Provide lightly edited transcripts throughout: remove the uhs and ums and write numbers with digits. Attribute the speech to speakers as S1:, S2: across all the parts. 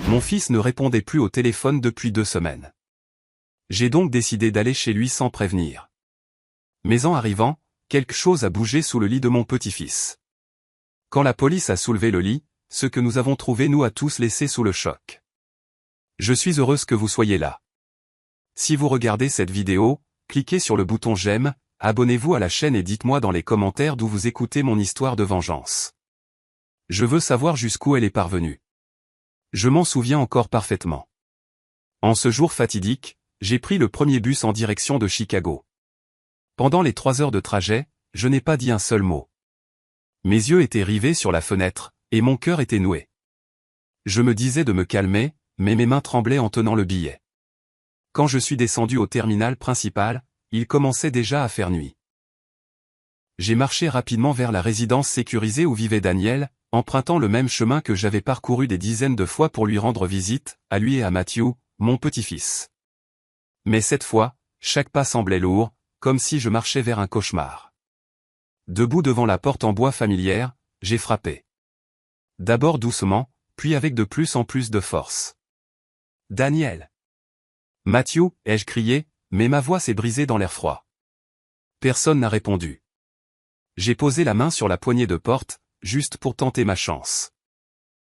S1: Mon fils ne répondait plus au téléphone depuis 2 semaines. J'ai donc décidé d'aller chez lui sans prévenir. Mais en arrivant, quelque chose a bougé sous le lit de mon petit-fils. Quand la police a soulevé le lit, ce que nous avons trouvé nous a tous laissé sous le choc. Je suis heureuse que vous soyez là. Si vous regardez cette vidéo, cliquez sur le bouton j'aime, abonnez-vous à la chaîne et dites-moi dans les commentaires d'où vous écoutez mon histoire de vengeance. Je veux savoir jusqu'où elle est parvenue. Je m'en souviens encore parfaitement. En ce jour fatidique, j'ai pris le premier bus en direction de Chicago. Pendant les 3 heures de trajet, je n'ai pas dit un seul mot. Mes yeux étaient rivés sur la fenêtre, et mon cœur était noué. Je me disais de me calmer, mais mes mains tremblaient en tenant le billet. Quand je suis descendu au terminal principal, il commençait déjà à faire nuit. J'ai marché rapidement vers la résidence sécurisée où vivait Daniel, empruntant le même chemin que j'avais parcouru des dizaines de fois pour lui rendre visite, à lui et à Matthew, mon petit-fils. Mais cette fois, chaque pas semblait lourd, comme si je marchais vers un cauchemar. Debout devant la porte en bois familière, j'ai frappé. D'abord doucement, puis avec de plus en plus de force. « Daniel !»« Matthew !» ai-je crié, mais ma voix s'est brisée dans l'air froid. Personne n'a répondu. J'ai posé la main sur la poignée de porte, juste pour tenter ma chance.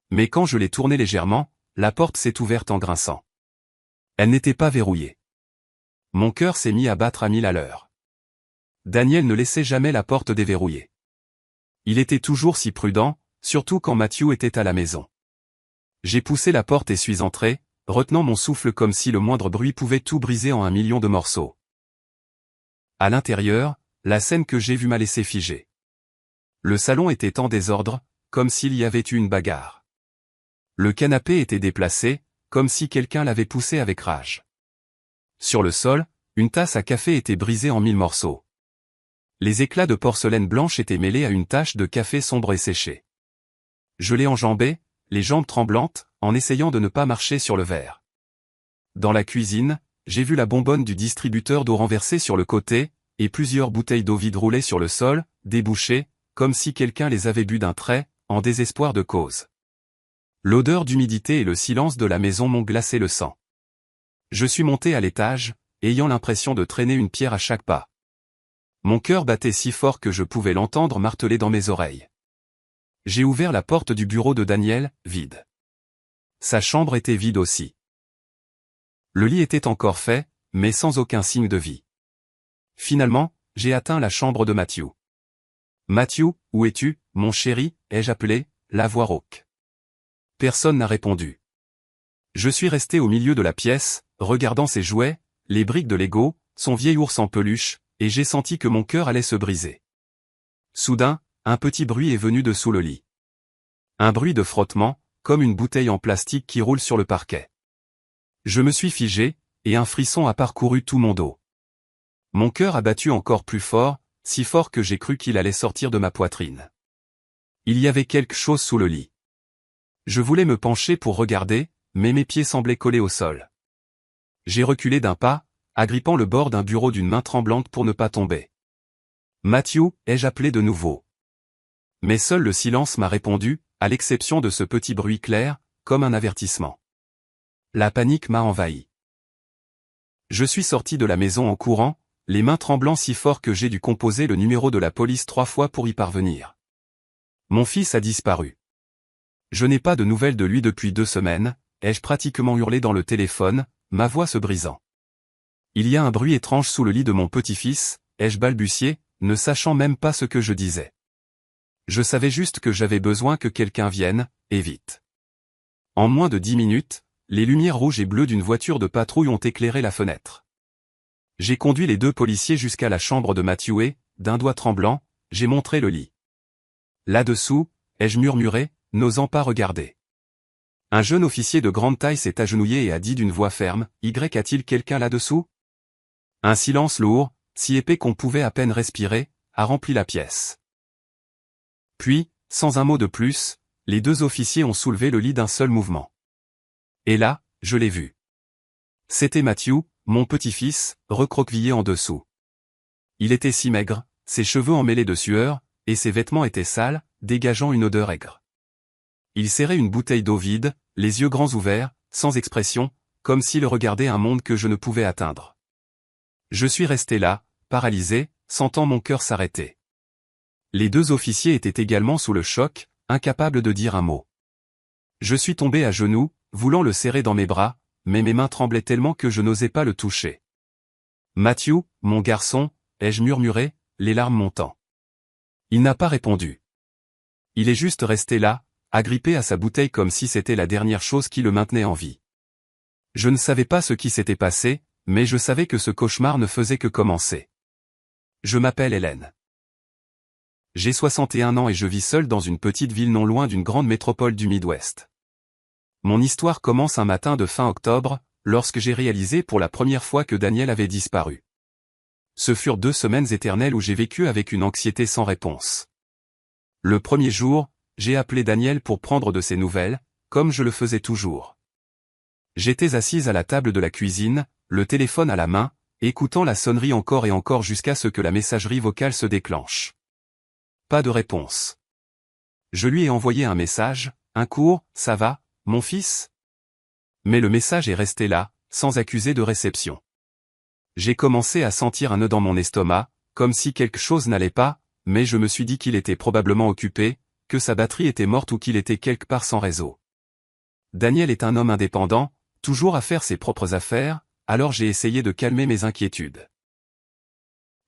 S1: Mais quand je l'ai tournée légèrement, la porte s'est ouverte en grinçant. Elle n'était pas verrouillée. Mon cœur s'est mis à battre à 1000 à l'heure. Daniel ne laissait jamais la porte déverrouillée. Il était toujours si prudent, surtout quand Matthew était à la maison. J'ai poussé la porte et suis entré, retenant mon souffle comme si le moindre bruit pouvait tout briser en 1 million de morceaux. À l'intérieur, la scène que j'ai vue m'a laissé figé. Le salon était en désordre, comme s'il y avait eu une bagarre. Le canapé était déplacé, comme si quelqu'un l'avait poussé avec rage. Sur le sol, une tasse à café était brisée en 1000 morceaux. Les éclats de porcelaine blanche étaient mêlés à une tache de café sombre et séchée. Je l'ai enjambé, les jambes tremblantes, en essayant de ne pas marcher sur le verre. Dans la cuisine, j'ai vu la bonbonne du distributeur d'eau renversée sur le côté, et plusieurs bouteilles d'eau vide roulées sur le sol, débouchées, comme si quelqu'un les avait bues d'un trait, en désespoir de cause. L'odeur d'humidité et le silence de la maison m'ont glacé le sang. Je suis monté à l'étage, ayant l'impression de traîner une pierre à chaque pas. Mon cœur battait si fort que je pouvais l'entendre marteler dans mes oreilles. J'ai ouvert la porte du bureau de Daniel, vide. Sa chambre était vide aussi. Le lit était encore fait, mais sans aucun signe de vie. Finalement, j'ai atteint la chambre de Matthew. « Matthew, où es-tu, mon chéri ?» ai-je appelé, la voix rauque. Personne n'a répondu. Je suis resté au milieu de la pièce, regardant ses jouets, les briques de Lego, son vieil ours en peluche, et j'ai senti que mon cœur allait se briser. Soudain, un petit bruit est venu de sous le lit. Un bruit de frottement, comme une bouteille en plastique qui roule sur le parquet. Je me suis figé, et un frisson a parcouru tout mon dos. Mon cœur a battu encore plus fort, si fort que j'ai cru qu'il allait sortir de ma poitrine. Il y avait quelque chose sous le lit. Je voulais me pencher pour regarder, mais mes pieds semblaient collés au sol. J'ai reculé d'un pas, agrippant le bord d'un bureau d'une main tremblante pour ne pas tomber. « Matthew » ai-je appelé de nouveau. Mais seul le silence m'a répondu, à l'exception de ce petit bruit clair, comme un avertissement. La panique m'a envahi. Je suis sorti de la maison en courant, les mains tremblant si fort que j'ai dû composer le numéro de la police 3 fois pour y parvenir. Mon fils a disparu. Je n'ai pas de nouvelles de lui depuis 2 semaines, ai-je pratiquement hurlé dans le téléphone, ma voix se brisant. Il y a un bruit étrange sous le lit de mon petit-fils, ai-je balbutié, ne sachant même pas ce que je disais. Je savais juste que j'avais besoin que quelqu'un vienne, et vite. En moins de 10 minutes, les lumières rouges et bleues d'une voiture de patrouille ont éclairé la fenêtre. J'ai conduit les 2 policiers jusqu'à la chambre de Matthew et, d'un doigt tremblant, j'ai montré le lit. Là-dessous, ai-je murmuré, n'osant pas regarder. Un jeune officier de grande taille s'est agenouillé et a dit d'une voix ferme, « Y a-t-il quelqu'un là-dessous ?» Un silence lourd, si épais qu'on pouvait à peine respirer, a rempli la pièce. Puis, sans un mot de plus, les 2 officiers ont soulevé le lit d'un seul mouvement. Et là, je l'ai vu. C'était Matthew, mon petit-fils, recroquevillé en dessous. Il était si maigre, ses cheveux emmêlés de sueur, et ses vêtements étaient sales, dégageant une odeur aigre. Il serrait une bouteille d'eau vide, les yeux grands ouverts, sans expression, comme s'il regardait un monde que je ne pouvais atteindre. Je suis resté là, paralysé, sentant mon cœur s'arrêter. Les deux officiers étaient également sous le choc, incapables de dire un mot. Je suis tombé à genoux, voulant le serrer dans mes bras, mais mes mains tremblaient tellement que je n'osais pas le toucher. « Matthew, mon garçon » ai-je murmuré, les larmes montant. Il n'a pas répondu. Il est juste resté là, agrippé à sa bouteille comme si c'était la dernière chose qui le maintenait en vie. Je ne savais pas ce qui s'était passé, mais je savais que ce cauchemar ne faisait que commencer. Je m'appelle Hélène. J'ai 61 ans et je vis seul dans une petite ville non loin d'une grande métropole du Midwest. Mon histoire commence un matin de fin octobre, lorsque j'ai réalisé pour la première fois que Daniel avait disparu. Ce furent 2 semaines éternelles où j'ai vécu avec une anxiété sans réponse. Le premier jour, j'ai appelé Daniel pour prendre de ses nouvelles, comme je le faisais toujours. J'étais assise à la table de la cuisine, le téléphone à la main, écoutant la sonnerie encore et encore jusqu'à ce que la messagerie vocale se déclenche. Pas de réponse. Je lui ai envoyé un message, un court « Ça va, mon fils ?» Mais le message est resté là, sans accuser de réception. J'ai commencé à sentir un nœud dans mon estomac, comme si quelque chose n'allait pas, mais je me suis dit qu'il était probablement occupé, que sa batterie était morte ou qu'il était quelque part sans réseau. Daniel est un homme indépendant, toujours à faire ses propres affaires, alors j'ai essayé de calmer mes inquiétudes.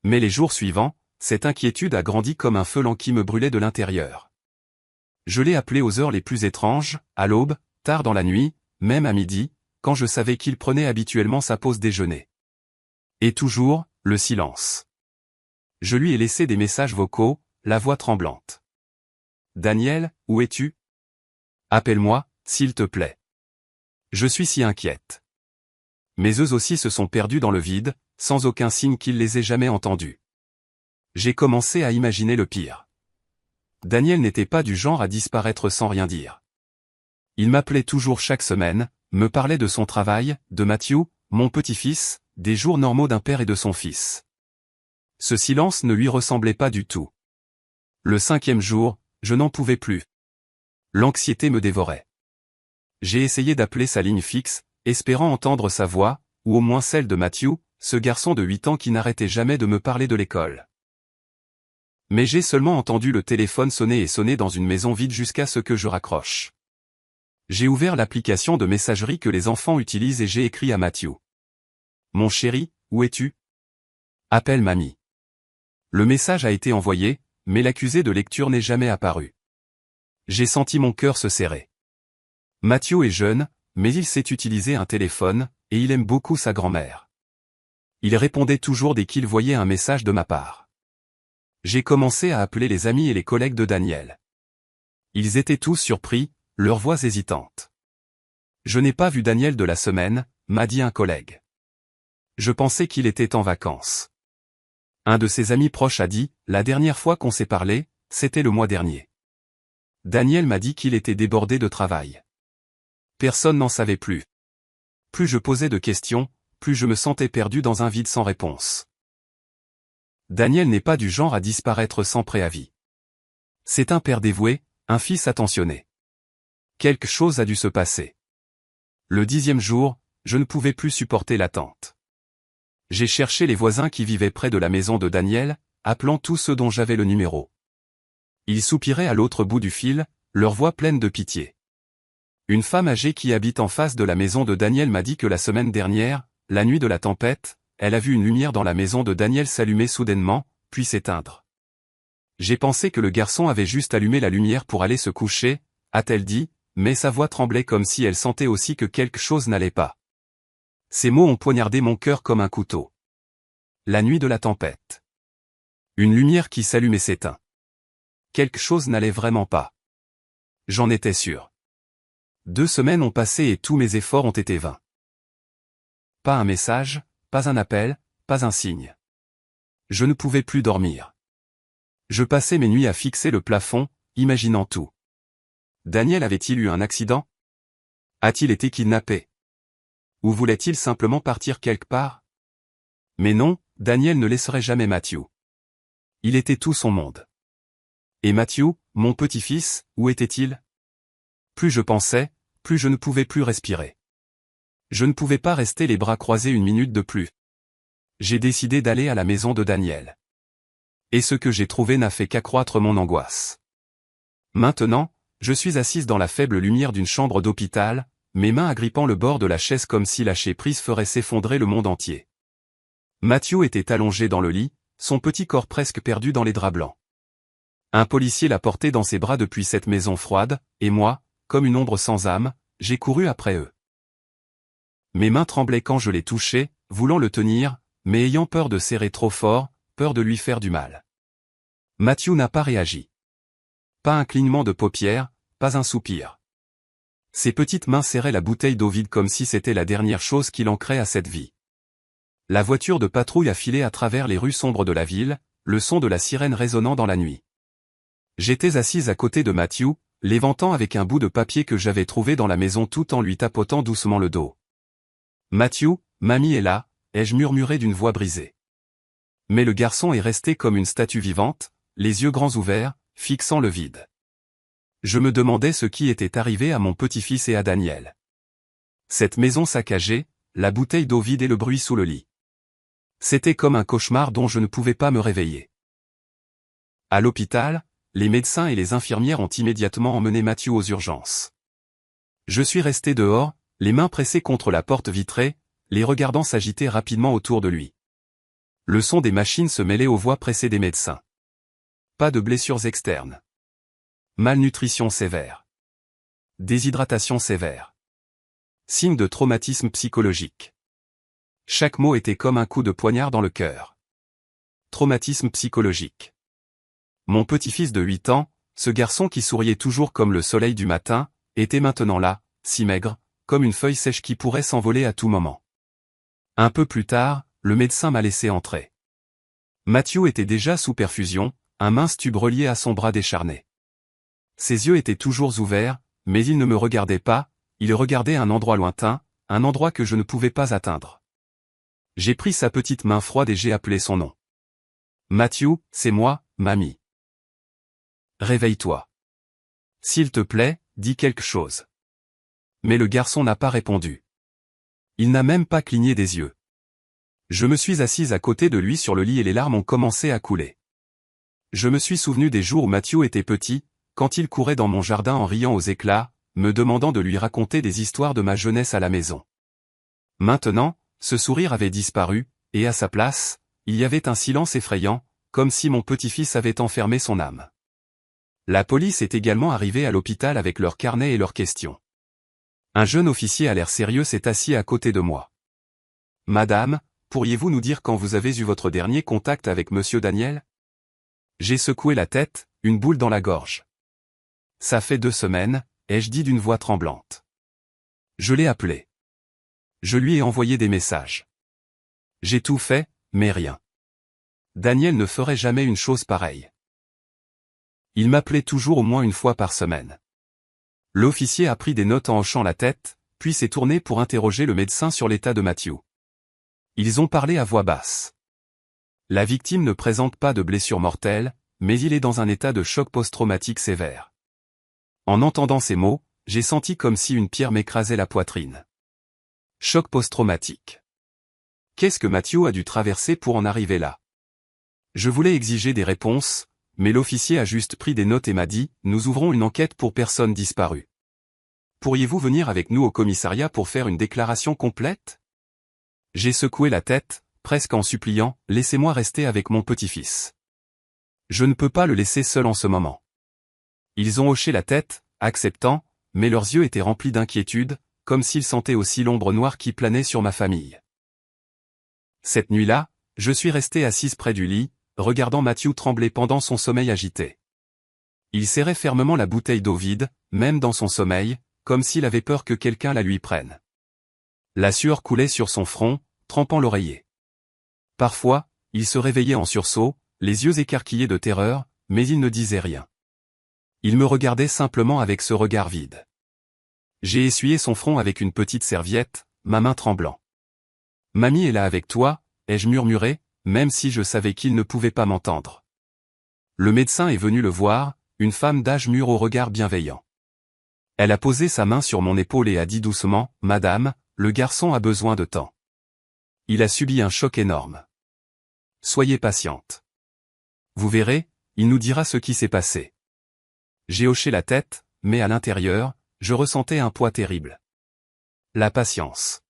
S1: Mais les jours suivants, cette inquiétude a grandi comme un feu lent qui me brûlait de l'intérieur. Je l'ai appelé aux heures les plus étranges, à l'aube, tard dans la nuit, même à midi, quand je savais qu'il prenait habituellement sa pause déjeuner. Et toujours, le silence. Je lui ai laissé des messages vocaux, la voix tremblante. « Daniel, où es-tu ? Appelle-moi, s'il te plaît. Je suis si inquiète. » Mais eux aussi se sont perdus dans le vide, sans aucun signe qu'ils les aient jamais entendus. J'ai commencé à imaginer le pire. Daniel n'était pas du genre à disparaître sans rien dire. Il m'appelait toujours chaque semaine, me parlait de son travail, de Matthew, mon petit-fils, des jours normaux d'un père et de son fils. Ce silence ne lui ressemblait pas du tout. Le 5e jour, je n'en pouvais plus. L'anxiété me dévorait. J'ai essayé d'appeler sa ligne fixe, espérant entendre sa voix, ou au moins celle de Matthew, ce garçon de 8 ans qui n'arrêtait jamais de me parler de l'école. Mais j'ai seulement entendu le téléphone sonner et sonner dans une maison vide jusqu'à ce que je raccroche. J'ai ouvert l'application de messagerie que les enfants utilisent et j'ai écrit à Matthew. « Mon chéri, où es-tu ? Appelle mamie. » Le message a été envoyé, mais l'accusé de lecture n'est jamais apparu. J'ai senti mon cœur se serrer. Matthew est jeune, mais il sait utiliser un téléphone, et il aime beaucoup sa grand-mère. Il répondait toujours dès qu'il voyait un message de ma part. J'ai commencé à appeler les amis et les collègues de Daniel. Ils étaient tous surpris, leurs voix hésitantes. « Je n'ai pas vu Daniel de la semaine », m'a dit un collègue. Je pensais qu'il était en vacances. Un de ses amis proches a dit, la dernière fois qu'on s'est parlé, c'était le mois dernier. Daniel m'a dit qu'il était débordé de travail. Personne n'en savait plus. Plus je posais de questions, plus je me sentais perdu dans un vide sans réponse. Daniel n'est pas du genre à disparaître sans préavis. C'est un père dévoué, un fils attentionné. Quelque chose a dû se passer. Le 10e jour, je ne pouvais plus supporter l'attente. J'ai cherché les voisins qui vivaient près de la maison de Daniel, appelant tous ceux dont j'avais le numéro. Ils soupiraient à l'autre bout du fil, leur voix pleine de pitié. Une femme âgée qui habite en face de la maison de Daniel m'a dit que la semaine dernière, la nuit de la tempête, elle a vu une lumière dans la maison de Daniel s'allumer soudainement, puis s'éteindre. J'ai pensé que le garçon avait juste allumé la lumière pour aller se coucher, a-t-elle dit, mais sa voix tremblait comme si elle sentait aussi que quelque chose n'allait pas. Ces mots ont poignardé mon cœur comme un couteau. La nuit de la tempête. Une lumière qui s'allume et s'éteint. Quelque chose n'allait vraiment pas. J'en étais sûr. 2 semaines ont passé et tous mes efforts ont été vains. Pas un message, pas un appel, pas un signe. Je ne pouvais plus dormir. Je passais mes nuits à fixer le plafond, imaginant tout. Daniel avait-il eu un accident? A-t-il été kidnappé? Ou voulait-il simplement partir quelque part? Mais non, Daniel ne laisserait jamais Matthew. Il était tout son monde. Et Matthew, mon petit-fils, où était-il? Plus je pensais, plus je ne pouvais plus respirer. Je ne pouvais pas rester les bras croisés une minute de plus. J'ai décidé d'aller à la maison de Daniel. Et ce que j'ai trouvé n'a fait qu'accroître mon angoisse. Maintenant, je suis assise dans la faible lumière d'une chambre d'hôpital, mes mains agrippant le bord de la chaise comme si lâcher prise ferait s'effondrer le monde entier. Matthew était allongé dans le lit, son petit corps presque perdu dans les draps blancs. Un policier l'a porté dans ses bras depuis cette maison froide, et moi, comme une ombre sans âme, j'ai couru après eux. Mes mains tremblaient quand je l'ai touché, voulant le tenir, mais ayant peur de serrer trop fort, peur de lui faire du mal. Matthew n'a pas réagi. Pas un clignement de paupières, pas un soupir. Ses petites mains serraient la bouteille d'eau vide comme si c'était la dernière chose qu'il ancrait à cette vie. La voiture de patrouille a filé à travers les rues sombres de la ville, le son de la sirène résonnant dans la nuit. J'étais assise à côté de Matthew, l'éventant avec un bout de papier que j'avais trouvé dans la maison tout en lui tapotant doucement le dos. « Matthew, mamie est là », ai-je murmuré d'une voix brisée. Mais le garçon est resté comme une statue vivante, les yeux grands ouverts, fixant le vide. Je me demandais ce qui était arrivé à mon petit-fils et à Daniel. Cette maison saccagée, la bouteille d'eau vide et le bruit sous le lit. C'était comme un cauchemar dont je ne pouvais pas me réveiller. À l'hôpital, les médecins et les infirmières ont immédiatement emmené Matthew aux urgences. Je suis resté dehors, les mains pressées contre la porte vitrée, les regardant s'agiter rapidement autour de lui. Le son des machines se mêlait aux voix pressées des médecins. Pas de blessures externes. Malnutrition sévère. Déshydratation sévère. Signe de traumatisme psychologique. Chaque mot était comme un coup de poignard dans le cœur. Traumatisme psychologique. Mon petit-fils de 8 ans, ce garçon qui souriait toujours comme le soleil du matin, était maintenant là, si maigre, comme une feuille sèche qui pourrait s'envoler à tout moment. Un peu plus tard, le médecin m'a laissé entrer. Matthew était déjà sous perfusion, un mince tube relié à son bras décharné. Ses yeux étaient toujours ouverts, mais il ne me regardait pas, il regardait un endroit lointain, un endroit que je ne pouvais pas atteindre. J'ai pris sa petite main froide et j'ai appelé son nom. « Matthew, c'est moi, mamie. Réveille-toi. S'il te plaît, dis quelque chose. » Mais le garçon n'a pas répondu. Il n'a même pas cligné des yeux. Je me suis assise à côté de lui sur le lit et les larmes ont commencé à couler. Je me suis souvenu des jours où Matthew était petit, quand il courait dans mon jardin en riant aux éclats, me demandant de lui raconter des histoires de ma jeunesse à la maison. Maintenant, ce sourire avait disparu, et à sa place, il y avait un silence effrayant, comme si mon petit-fils avait enfermé son âme. La police est également arrivée à l'hôpital avec leurs carnets et leurs questions. Un jeune officier à l'air sérieux s'est assis à côté de moi. « Madame, pourriez-vous nous dire quand vous avez eu votre dernier contact avec Monsieur Daniel ?» J'ai secoué la tête, une boule dans la gorge. « Ça fait 2 semaines, ai-je dit d'une voix tremblante. Je l'ai appelé. Je lui ai envoyé des messages. J'ai tout fait, mais rien. Daniel ne ferait jamais une chose pareille. Il m'appelait toujours au moins une fois par semaine. » L'officier a pris des notes en hochant la tête, puis s'est tourné pour interroger le médecin sur l'état de Matthew. Ils ont parlé à voix basse. La victime ne présente pas de blessure mortelle, mais il est dans un état de choc post-traumatique sévère. En entendant ces mots, j'ai senti comme si une pierre m'écrasait la poitrine. Choc post-traumatique. Qu'est-ce que Matthew a dû traverser pour en arriver là? Je voulais exiger des réponses, mais l'officier a juste pris des notes et m'a dit « Nous ouvrons une enquête pour personnes disparues. Pourriez-vous venir avec nous au commissariat pour faire une déclaration complète ?» J'ai secoué la tête, presque en suppliant « Laissez-moi rester avec mon petit-fils. Je ne peux pas le laisser seul en ce moment. » Ils ont hoché la tête, acceptant, mais leurs yeux étaient remplis d'inquiétude, comme s'ils sentaient aussi l'ombre noire qui planait sur ma famille. Cette nuit-là, je suis restée assise près du lit, regardant Matthew trembler pendant son sommeil agité. Il serrait fermement la bouteille d'eau vide, même dans son sommeil, comme s'il avait peur que quelqu'un la lui prenne. La sueur coulait sur son front, trempant l'oreiller. Parfois, il se réveillait en sursaut, les yeux écarquillés de terreur, mais il ne disait rien. Il me regardait simplement avec ce regard vide. J'ai essuyé son front avec une petite serviette, ma main tremblant. « Mamie est là avec toi », ai-je murmuré, même si je savais qu'il ne pouvait pas m'entendre. Le médecin est venu le voir, une femme d'âge mûr au regard bienveillant. Elle a posé sa main sur mon épaule et a dit doucement, « Madame, le garçon a besoin de temps. Il a subi un choc énorme. Soyez patiente. Vous verrez, il nous dira ce qui s'est passé. » J'ai hoché la tête, mais à l'intérieur, je ressentais un poids terrible. La patience.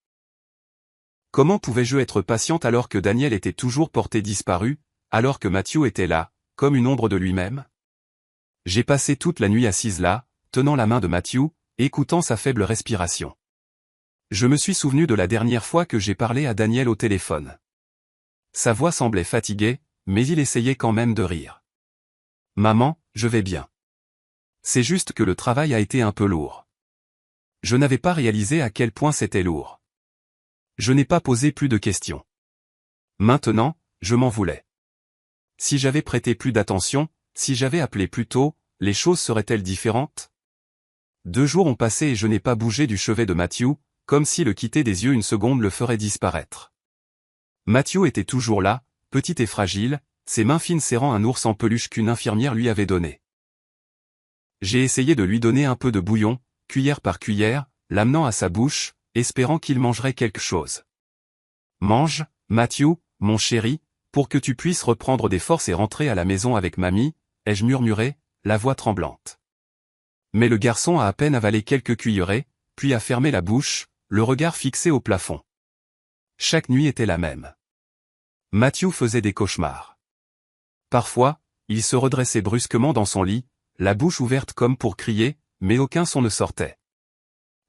S1: Comment pouvais-je être patiente alors que Daniel était toujours porté disparu, alors que Matthew était là, comme une ombre de lui-même? J'ai passé toute la nuit assise là, tenant la main de Matthew, écoutant sa faible respiration. Je me suis souvenu de la dernière fois que j'ai parlé à Daniel au téléphone. Sa voix semblait fatiguée, mais il essayait quand même de rire. « Maman, je vais bien. C'est juste que le travail a été un peu lourd. » Je n'avais pas réalisé à quel point c'était lourd. Je n'ai pas posé plus de questions. Maintenant, je m'en voulais. Si j'avais prêté plus d'attention, si j'avais appelé plus tôt, les choses seraient-elles différentes? 2 jours ont passé et je n'ai pas bougé du chevet de Matthew, comme si le quitter des yeux une seconde le ferait disparaître. Matthew était toujours là, petit et fragile, ses mains fines serrant un ours en peluche qu'une infirmière lui avait donné. J'ai essayé de lui donner un peu de bouillon, cuillère par cuillère, l'amenant à sa bouche, espérant qu'il mangerait quelque chose. « Mange, Matthew, mon chéri, pour que tu puisses reprendre des forces et rentrer à la maison avec mamie, » ai-je murmuré, la voix tremblante. Mais le garçon a à peine avalé quelques cuillerées, puis a fermé la bouche, le regard fixé au plafond. Chaque nuit était la même. Matthew faisait des cauchemars. Parfois, il se redressait brusquement dans son lit, la bouche ouverte comme pour crier, mais aucun son ne sortait.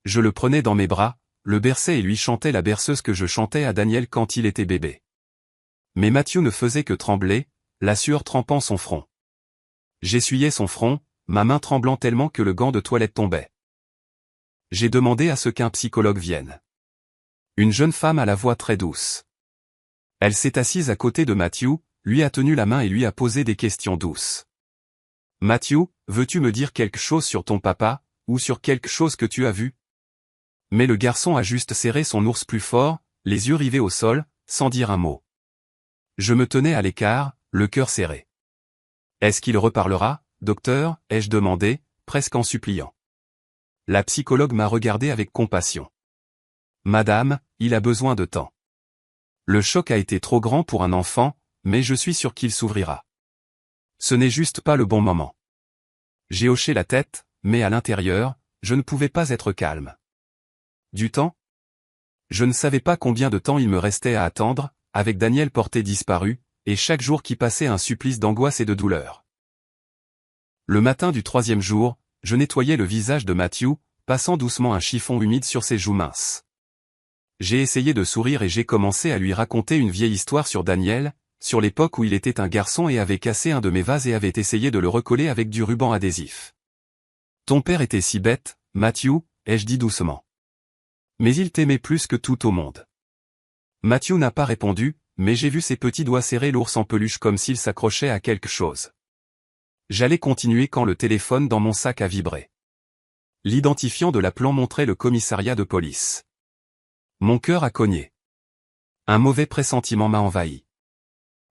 S1: Je le prenais dans mes bras, le berçais et lui chantais la berceuse que je chantais à Daniel quand il était bébé. Mais Matthew ne faisait que trembler, la sueur trempant son front. J'essuyais son front, ma main tremblant tellement que le gant de toilette tombait. J'ai demandé à ce qu'un psychologue vienne. Une jeune femme à la voix très douce. Elle s'est assise à côté de Matthew, lui a tenu la main et lui a posé des questions douces. « Matthew, veux-tu me dire quelque chose sur ton papa, ou sur quelque chose que tu as vu ?» Mais le garçon a juste serré son ours plus fort, les yeux rivés au sol, sans dire un mot. Je me tenais à l'écart, le cœur serré. « Est-ce qu'il reparlera, docteur ?» ai-je demandé, presque en suppliant. La psychologue m'a regardé avec compassion. « Madame, il a besoin de temps. Le choc a été trop grand pour un enfant, mais je suis sûr qu'il s'ouvrira. Ce n'est juste pas le bon moment. » J'ai hoché la tête, mais à l'intérieur, je ne pouvais pas être calme. Du temps? Je ne savais pas combien de temps il me restait à attendre, avec Daniel porté disparu, et chaque jour qui passait un supplice d'angoisse et de douleur. Le matin du 3e jour, je nettoyais le visage de Matthew, passant doucement un chiffon humide sur ses joues minces. J'ai essayé de sourire et j'ai commencé à lui raconter une vieille histoire sur Daniel, sur l'époque où il était un garçon et avait cassé un de mes vases et avait essayé de le recoller avec du ruban adhésif. « Ton père était si bête, Matthew, » ai-je dit doucement. « Mais il t'aimait plus que tout au monde. » Matthew n'a pas répondu, mais j'ai vu ses petits doigts serrer l'ours en peluche comme s'il s'accrochait à quelque chose. J'allais continuer quand le téléphone dans mon sac a vibré. L'identifiant de l'appelant montrait le commissariat de police. Mon cœur a cogné. Un mauvais pressentiment m'a envahi.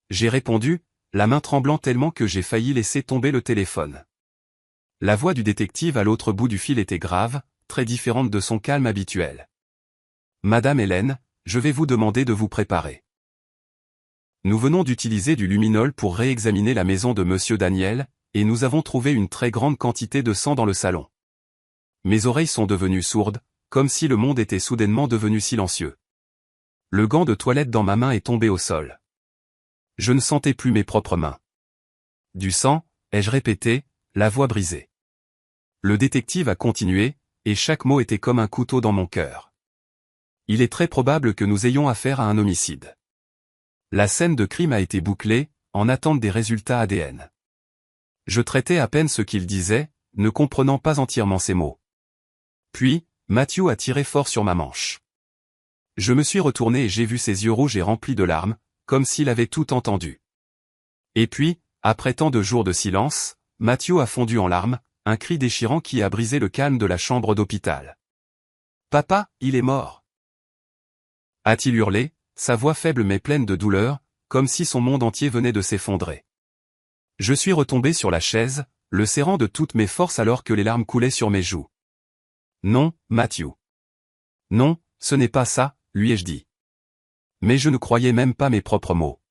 S1: J'ai répondu, la main tremblant tellement que j'ai failli laisser tomber le téléphone. La voix du détective à l'autre bout du fil était grave, très différente de son calme habituel. « Madame Hélène, je vais vous demander de vous préparer. Nous venons d'utiliser du luminol pour réexaminer la maison de Monsieur Daniel, et nous avons trouvé une très grande quantité de sang dans le salon. Mes oreilles sont devenues sourdes, comme si le monde était soudainement devenu silencieux. Le gant de toilette dans ma main est tombé au sol. Je ne sentais plus mes propres mains. Du sang, ai-je répété, la voix brisée. Le détective a continué, et chaque mot était comme un couteau dans mon cœur. Il est très probable que nous ayons affaire à un homicide. La scène de crime a été bouclée, en attente des résultats ADN. Je traitais à peine ce qu'il disait, ne comprenant pas entièrement ses mots. Puis, Matthew a tiré fort sur ma manche. Je me suis retourné et j'ai vu ses yeux rouges et remplis de larmes, comme s'il avait tout entendu. Et puis, après tant de jours de silence, Matthew a fondu en larmes, un cri déchirant qui a brisé le calme de la chambre d'hôpital. « Papa, il est mort !» a-t-il hurlé, sa voix faible mais pleine de douleur, comme si son monde entier venait de s'effondrer. Je suis retombé sur la chaise, le serrant de toutes mes forces alors que les larmes coulaient sur mes joues. Non, Matthew. Non, ce n'est pas ça, lui ai-je dit. Mais je ne croyais même pas mes propres mots.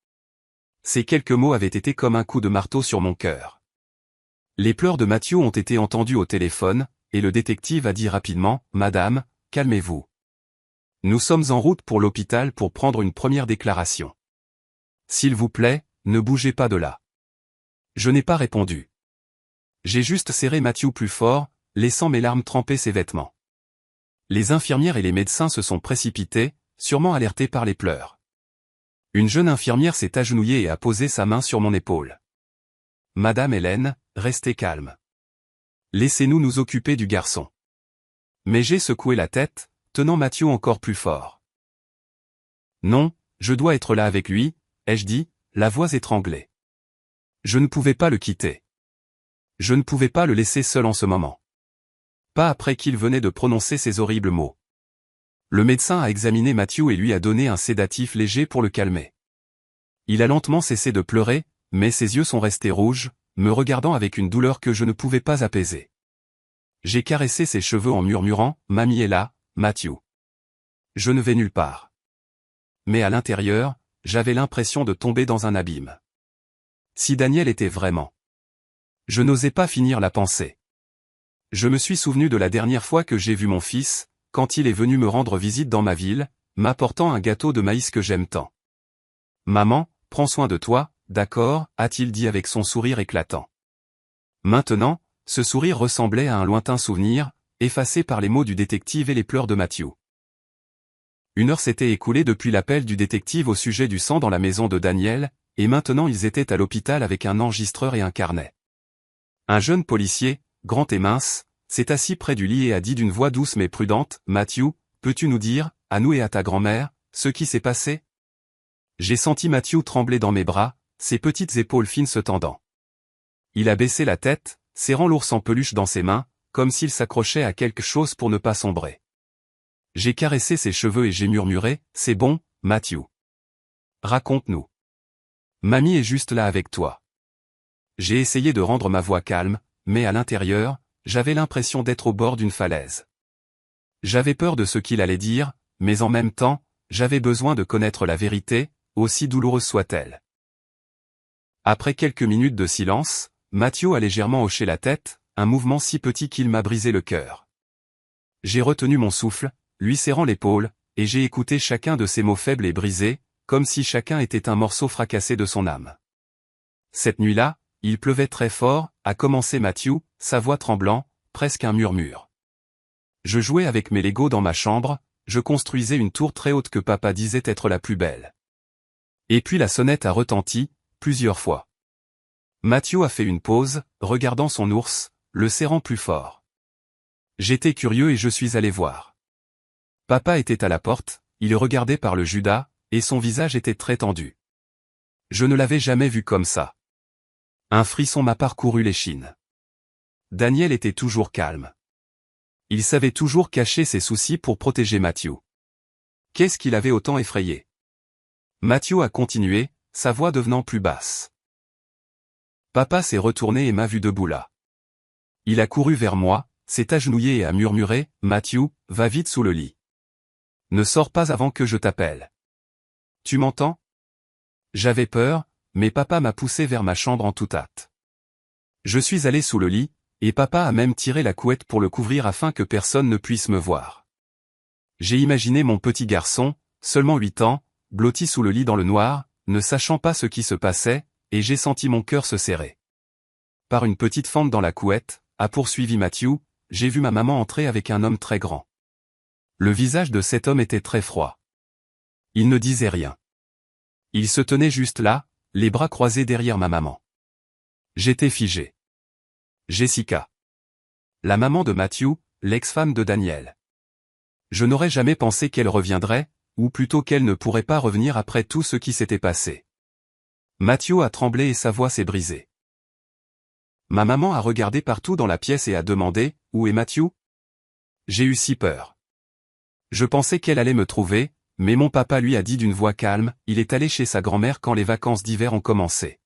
S1: Ces quelques mots avaient été comme un coup de marteau sur mon cœur. Les pleurs de Matthew ont été entendus au téléphone, et le détective a dit rapidement, « Madame, calmez-vous. Nous sommes en route pour l'hôpital pour prendre une première déclaration. S'il vous plaît, ne bougez pas de là. » Je n'ai pas répondu. J'ai juste serré Matthew plus fort, laissant mes larmes tremper ses vêtements. Les infirmières et les médecins se sont précipités, sûrement alertés par les pleurs. Une jeune infirmière s'est agenouillée et a posé sa main sur mon épaule. « Madame Hélène, restez calme. Laissez-nous nous occuper du garçon. » Mais j'ai secoué la tête, tenant Matthew encore plus fort. « Non, je dois être là avec lui, » ai-je dit, la voix étranglée. Je ne pouvais pas le quitter. Je ne pouvais pas le laisser seul en ce moment. Pas après qu'il venait de prononcer ces horribles mots. Le médecin a examiné Matthew et lui a donné un sédatif léger pour le calmer. Il a lentement cessé de pleurer, mais ses yeux sont restés rouges, me regardant avec une douleur que je ne pouvais pas apaiser. J'ai caressé ses cheveux en murmurant, « Mamie est là, Matthew. Je ne vais nulle part. » Mais à l'intérieur, j'avais l'impression de tomber dans un abîme. Si Daniel était vraiment... Je n'osais pas finir la pensée. Je me suis souvenu de la dernière fois que j'ai vu mon fils, quand il est venu me rendre visite dans ma ville, m'apportant un gâteau de maïs que j'aime tant. « Maman, prends soin de toi, d'accord » a-t-il dit avec son sourire éclatant. Maintenant, ce sourire ressemblait à un lointain souvenir, effacé par les mots du détective et les pleurs de Matthew. Une heure s'était écoulée depuis l'appel du détective au sujet du sang dans la maison de Daniel, et maintenant ils étaient à l'hôpital avec un enregistreur et un carnet. Un jeune policier, grand et mince, s'est assis près du lit et a dit d'une voix douce mais prudente, « Matthew, peux-tu nous dire, à nous et à ta grand-mère, ce qui s'est passé ?» J'ai senti Matthew trembler dans mes bras, ses petites épaules fines se tendant. Il a baissé la tête, serrant l'ours en peluche dans ses mains, comme s'il s'accrochait à quelque chose pour ne pas sombrer. J'ai caressé ses cheveux et j'ai murmuré, « C'est bon, Matthew. Raconte-nous. Mamie est juste là avec toi. » J'ai essayé de rendre ma voix calme, mais à l'intérieur, j'avais l'impression d'être au bord d'une falaise. J'avais peur de ce qu'il allait dire, mais en même temps, j'avais besoin de connaître la vérité, aussi douloureuse soit-elle. Après quelques minutes de silence, Matthew a légèrement hoché la tête, un mouvement si petit qu'il m'a brisé le cœur. J'ai retenu mon souffle, lui serrant l'épaule, et j'ai écouté chacun de ses mots faibles et brisés, comme si chacun était un morceau fracassé de son âme. Cette nuit-là, il pleuvait très fort, a commencé Matthew, sa voix tremblant, presque un murmure. Je jouais avec mes Legos dans ma chambre, je construisais une tour très haute que papa disait être la plus belle. Et puis la sonnette a retenti, plusieurs fois. Matthew a fait une pause, regardant son ours, le serrant plus fort. J'étais curieux et je suis allé voir. Papa était à la porte, il regardait par le Judas, et son visage était très tendu. Je ne l'avais jamais vu comme ça. Un frisson m'a parcouru l'échine. Daniel était toujours calme. Il savait toujours cacher ses soucis pour protéger Matthew. Qu'est-ce qu'il avait autant effrayé? Matthew a continué, sa voix devenant plus basse. Papa s'est retourné et m'a vu debout là. Il a couru vers moi, s'est agenouillé et a murmuré, « Matthew, va vite sous le lit. Ne sors pas avant que je t'appelle. Tu m'entends ?» J'avais peur, mais papa m'a poussé vers ma chambre en toute hâte. Je suis allé sous le lit, et papa a même tiré la couette pour le couvrir afin que personne ne puisse me voir. J'ai imaginé mon petit garçon, seulement 8 ans, blotti sous le lit dans le noir, ne sachant pas ce qui se passait, et j'ai senti mon cœur se serrer. Par une petite fente dans la couette, a poursuivi Matthew, j'ai vu ma maman entrer avec un homme très grand. Le visage de cet homme était très froid. Il ne disait rien. Il se tenait juste là, les bras croisés derrière ma maman. J'étais figé. Jessica. La maman de Matthew, l'ex-femme de Daniel. Je n'aurais jamais pensé qu'elle reviendrait, ou plutôt qu'elle ne pourrait pas revenir après tout ce qui s'était passé. Matthew a tremblé et sa voix s'est brisée. Ma maman a regardé partout dans la pièce et a demandé, « Où est Matthew ?» J'ai eu si peur. Je pensais qu'elle allait me trouver, mais mon papa lui a dit d'une voix calme, il est allé chez sa grand-mère quand les vacances d'hiver ont commencé.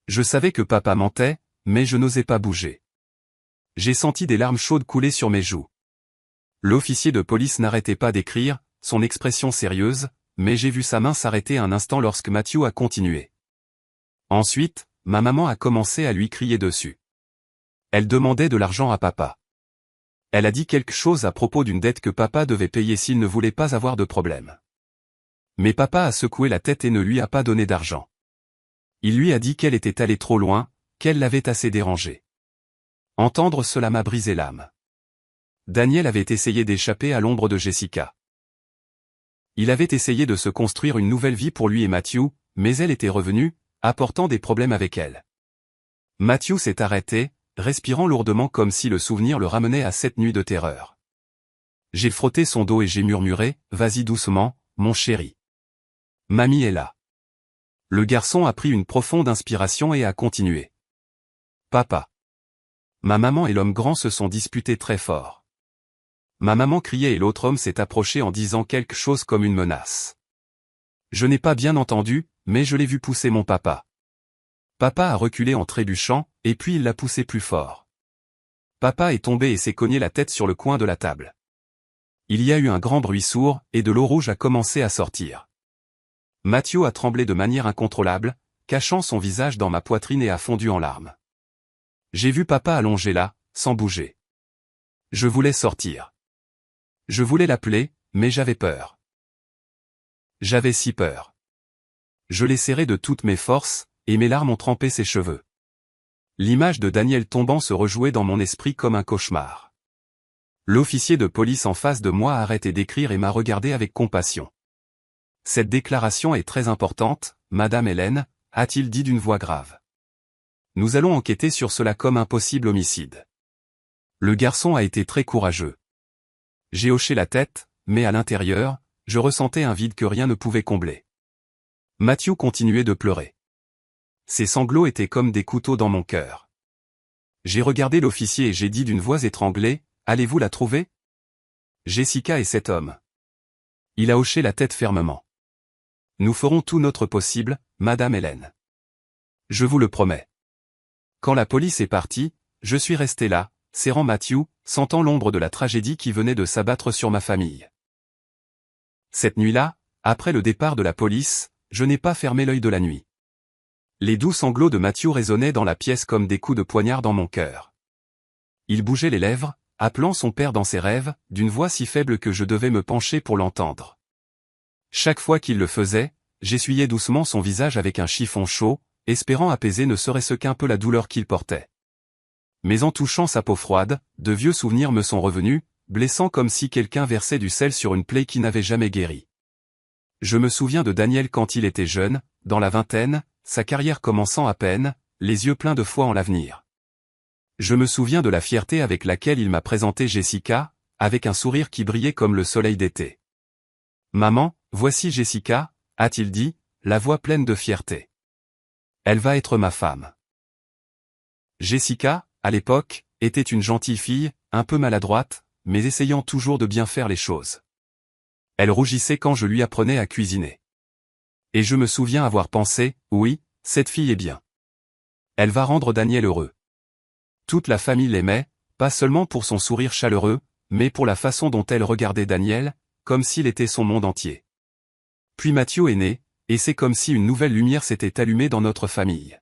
S1: Je savais que papa mentait, mais je n'osais pas bouger. J'ai senti des larmes chaudes couler sur mes joues. L'officier de police n'arrêtait pas d'écrire, son expression sérieuse, mais j'ai vu sa main s'arrêter un instant lorsque Matthew a continué. Ensuite, ma maman a commencé à lui crier dessus. Elle demandait de l'argent à papa. Elle a dit quelque chose à propos d'une dette que papa devait payer s'il ne voulait pas avoir de problème. Mais papa a secoué la tête et ne lui a pas donné d'argent. Il lui a dit qu'elle était allée trop loin, qu'elle l'avait assez dérangé. Entendre cela m'a brisé l'âme. Daniel avait essayé d'échapper à l'ombre de Jessica. Il avait essayé de se construire une nouvelle vie pour lui et Matthew, mais elle était revenue, apportant des problèmes avec elle. Matthew s'est arrêté, respirant lourdement comme si le souvenir le ramenait à cette nuit de terreur. J'ai frotté son dos et j'ai murmuré, « Vas-y doucement, mon chéri. Mamie est là. » Le garçon a pris une profonde inspiration et a continué. « Papa. Ma maman et l'homme grand se sont disputés très fort. Ma maman criait et l'autre homme s'est approché en disant quelque chose comme une menace. Je n'ai pas bien entendu, mais je l'ai vu pousser mon papa. Papa a reculé en trébuchant, et puis il l'a poussé plus fort. Papa est tombé et s'est cogné la tête sur le coin de la table. Il y a eu un grand bruit sourd, et de l'eau rouge a commencé à sortir. Matthew a tremblé de manière incontrôlable, cachant son visage dans ma poitrine et a fondu en larmes. J'ai vu papa allongé là, sans bouger. Je voulais sortir. Je voulais l'appeler, mais j'avais peur. J'avais si peur. Je l'ai serré de toutes mes forces, et mes larmes ont trempé ses cheveux. L'image de Daniel tombant se rejouait dans mon esprit comme un cauchemar. L'officier de police en face de moi a arrêté d'écrire et m'a regardé avec compassion. Cette déclaration est très importante, Madame Hélène, a-t-il dit d'une voix grave. Nous allons enquêter sur cela comme un possible homicide. Le garçon a été très courageux. J'ai hoché la tête, mais à l'intérieur, je ressentais un vide que rien ne pouvait combler. Matthew continuait de pleurer. Ses sanglots étaient comme des couteaux dans mon cœur. J'ai regardé l'officier et j'ai dit d'une voix étranglée, « Allez-vous la trouver ? Jessica et cet homme. » Il a hoché la tête fermement. « Nous ferons tout notre possible, Madame Hélène. Je vous le promets. » Quand la police est partie, je suis resté là, serrant Matthew, sentant l'ombre de la tragédie qui venait de s'abattre sur ma famille. Cette nuit-là, après le départ de la police, je n'ai pas fermé l'œil de la nuit. Les doux sanglots de Matthew résonnaient dans la pièce comme des coups de poignard dans mon cœur. Il bougeait les lèvres, appelant son père dans ses rêves, d'une voix si faible que je devais me pencher pour l'entendre. Chaque fois qu'il le faisait, j'essuyais doucement son visage avec un chiffon chaud, espérant apaiser ne serait-ce qu'un peu la douleur qu'il portait. Mais en touchant sa peau froide, de vieux souvenirs me sont revenus, blessant comme si quelqu'un versait du sel sur une plaie qui n'avait jamais guéri. Je me souviens de Daniel quand il était jeune, dans la vingtaine, sa carrière commençant à peine, les yeux pleins de foi en l'avenir. Je me souviens de la fierté avec laquelle il m'a présenté Jessica, avec un sourire qui brillait comme le soleil d'été. « Maman, voici Jessica », a-t-il dit, la voix pleine de fierté. « Elle va être ma femme. » Jessica, à l'époque, était une gentille fille, un peu maladroite, mais essayant toujours de bien faire les choses. Elle rougissait quand je lui apprenais à cuisiner. Et je me souviens avoir pensé, oui, cette fille est bien. Elle va rendre Daniel heureux. Toute la famille l'aimait, pas seulement pour son sourire chaleureux, mais pour la façon dont elle regardait Daniel, comme s'il était son monde entier. Puis Matthew est né, et c'est comme si une nouvelle lumière s'était allumée dans notre famille.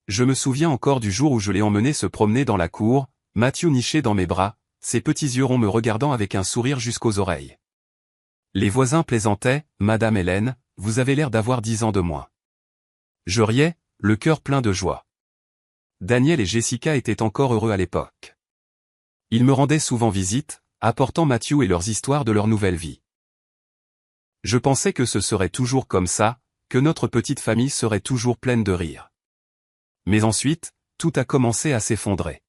S1: Je me souviens encore du jour où je l'ai emmené se promener dans la cour, Matthew niché dans mes bras, ses petits yeux ronds me regardant avec un sourire jusqu'aux oreilles. Les voisins plaisantaient, « Madame Hélène, vous avez l'air d'avoir 10 ans de moins. » Je riais, le cœur plein de joie. Daniel et Jessica étaient encore heureux à l'époque. Ils me rendaient souvent visite, apportant Matthew et leurs histoires de leur nouvelle vie. Je pensais que ce serait toujours comme ça, que notre petite famille serait toujours pleine de rire. Mais ensuite, tout a commencé à s'effondrer.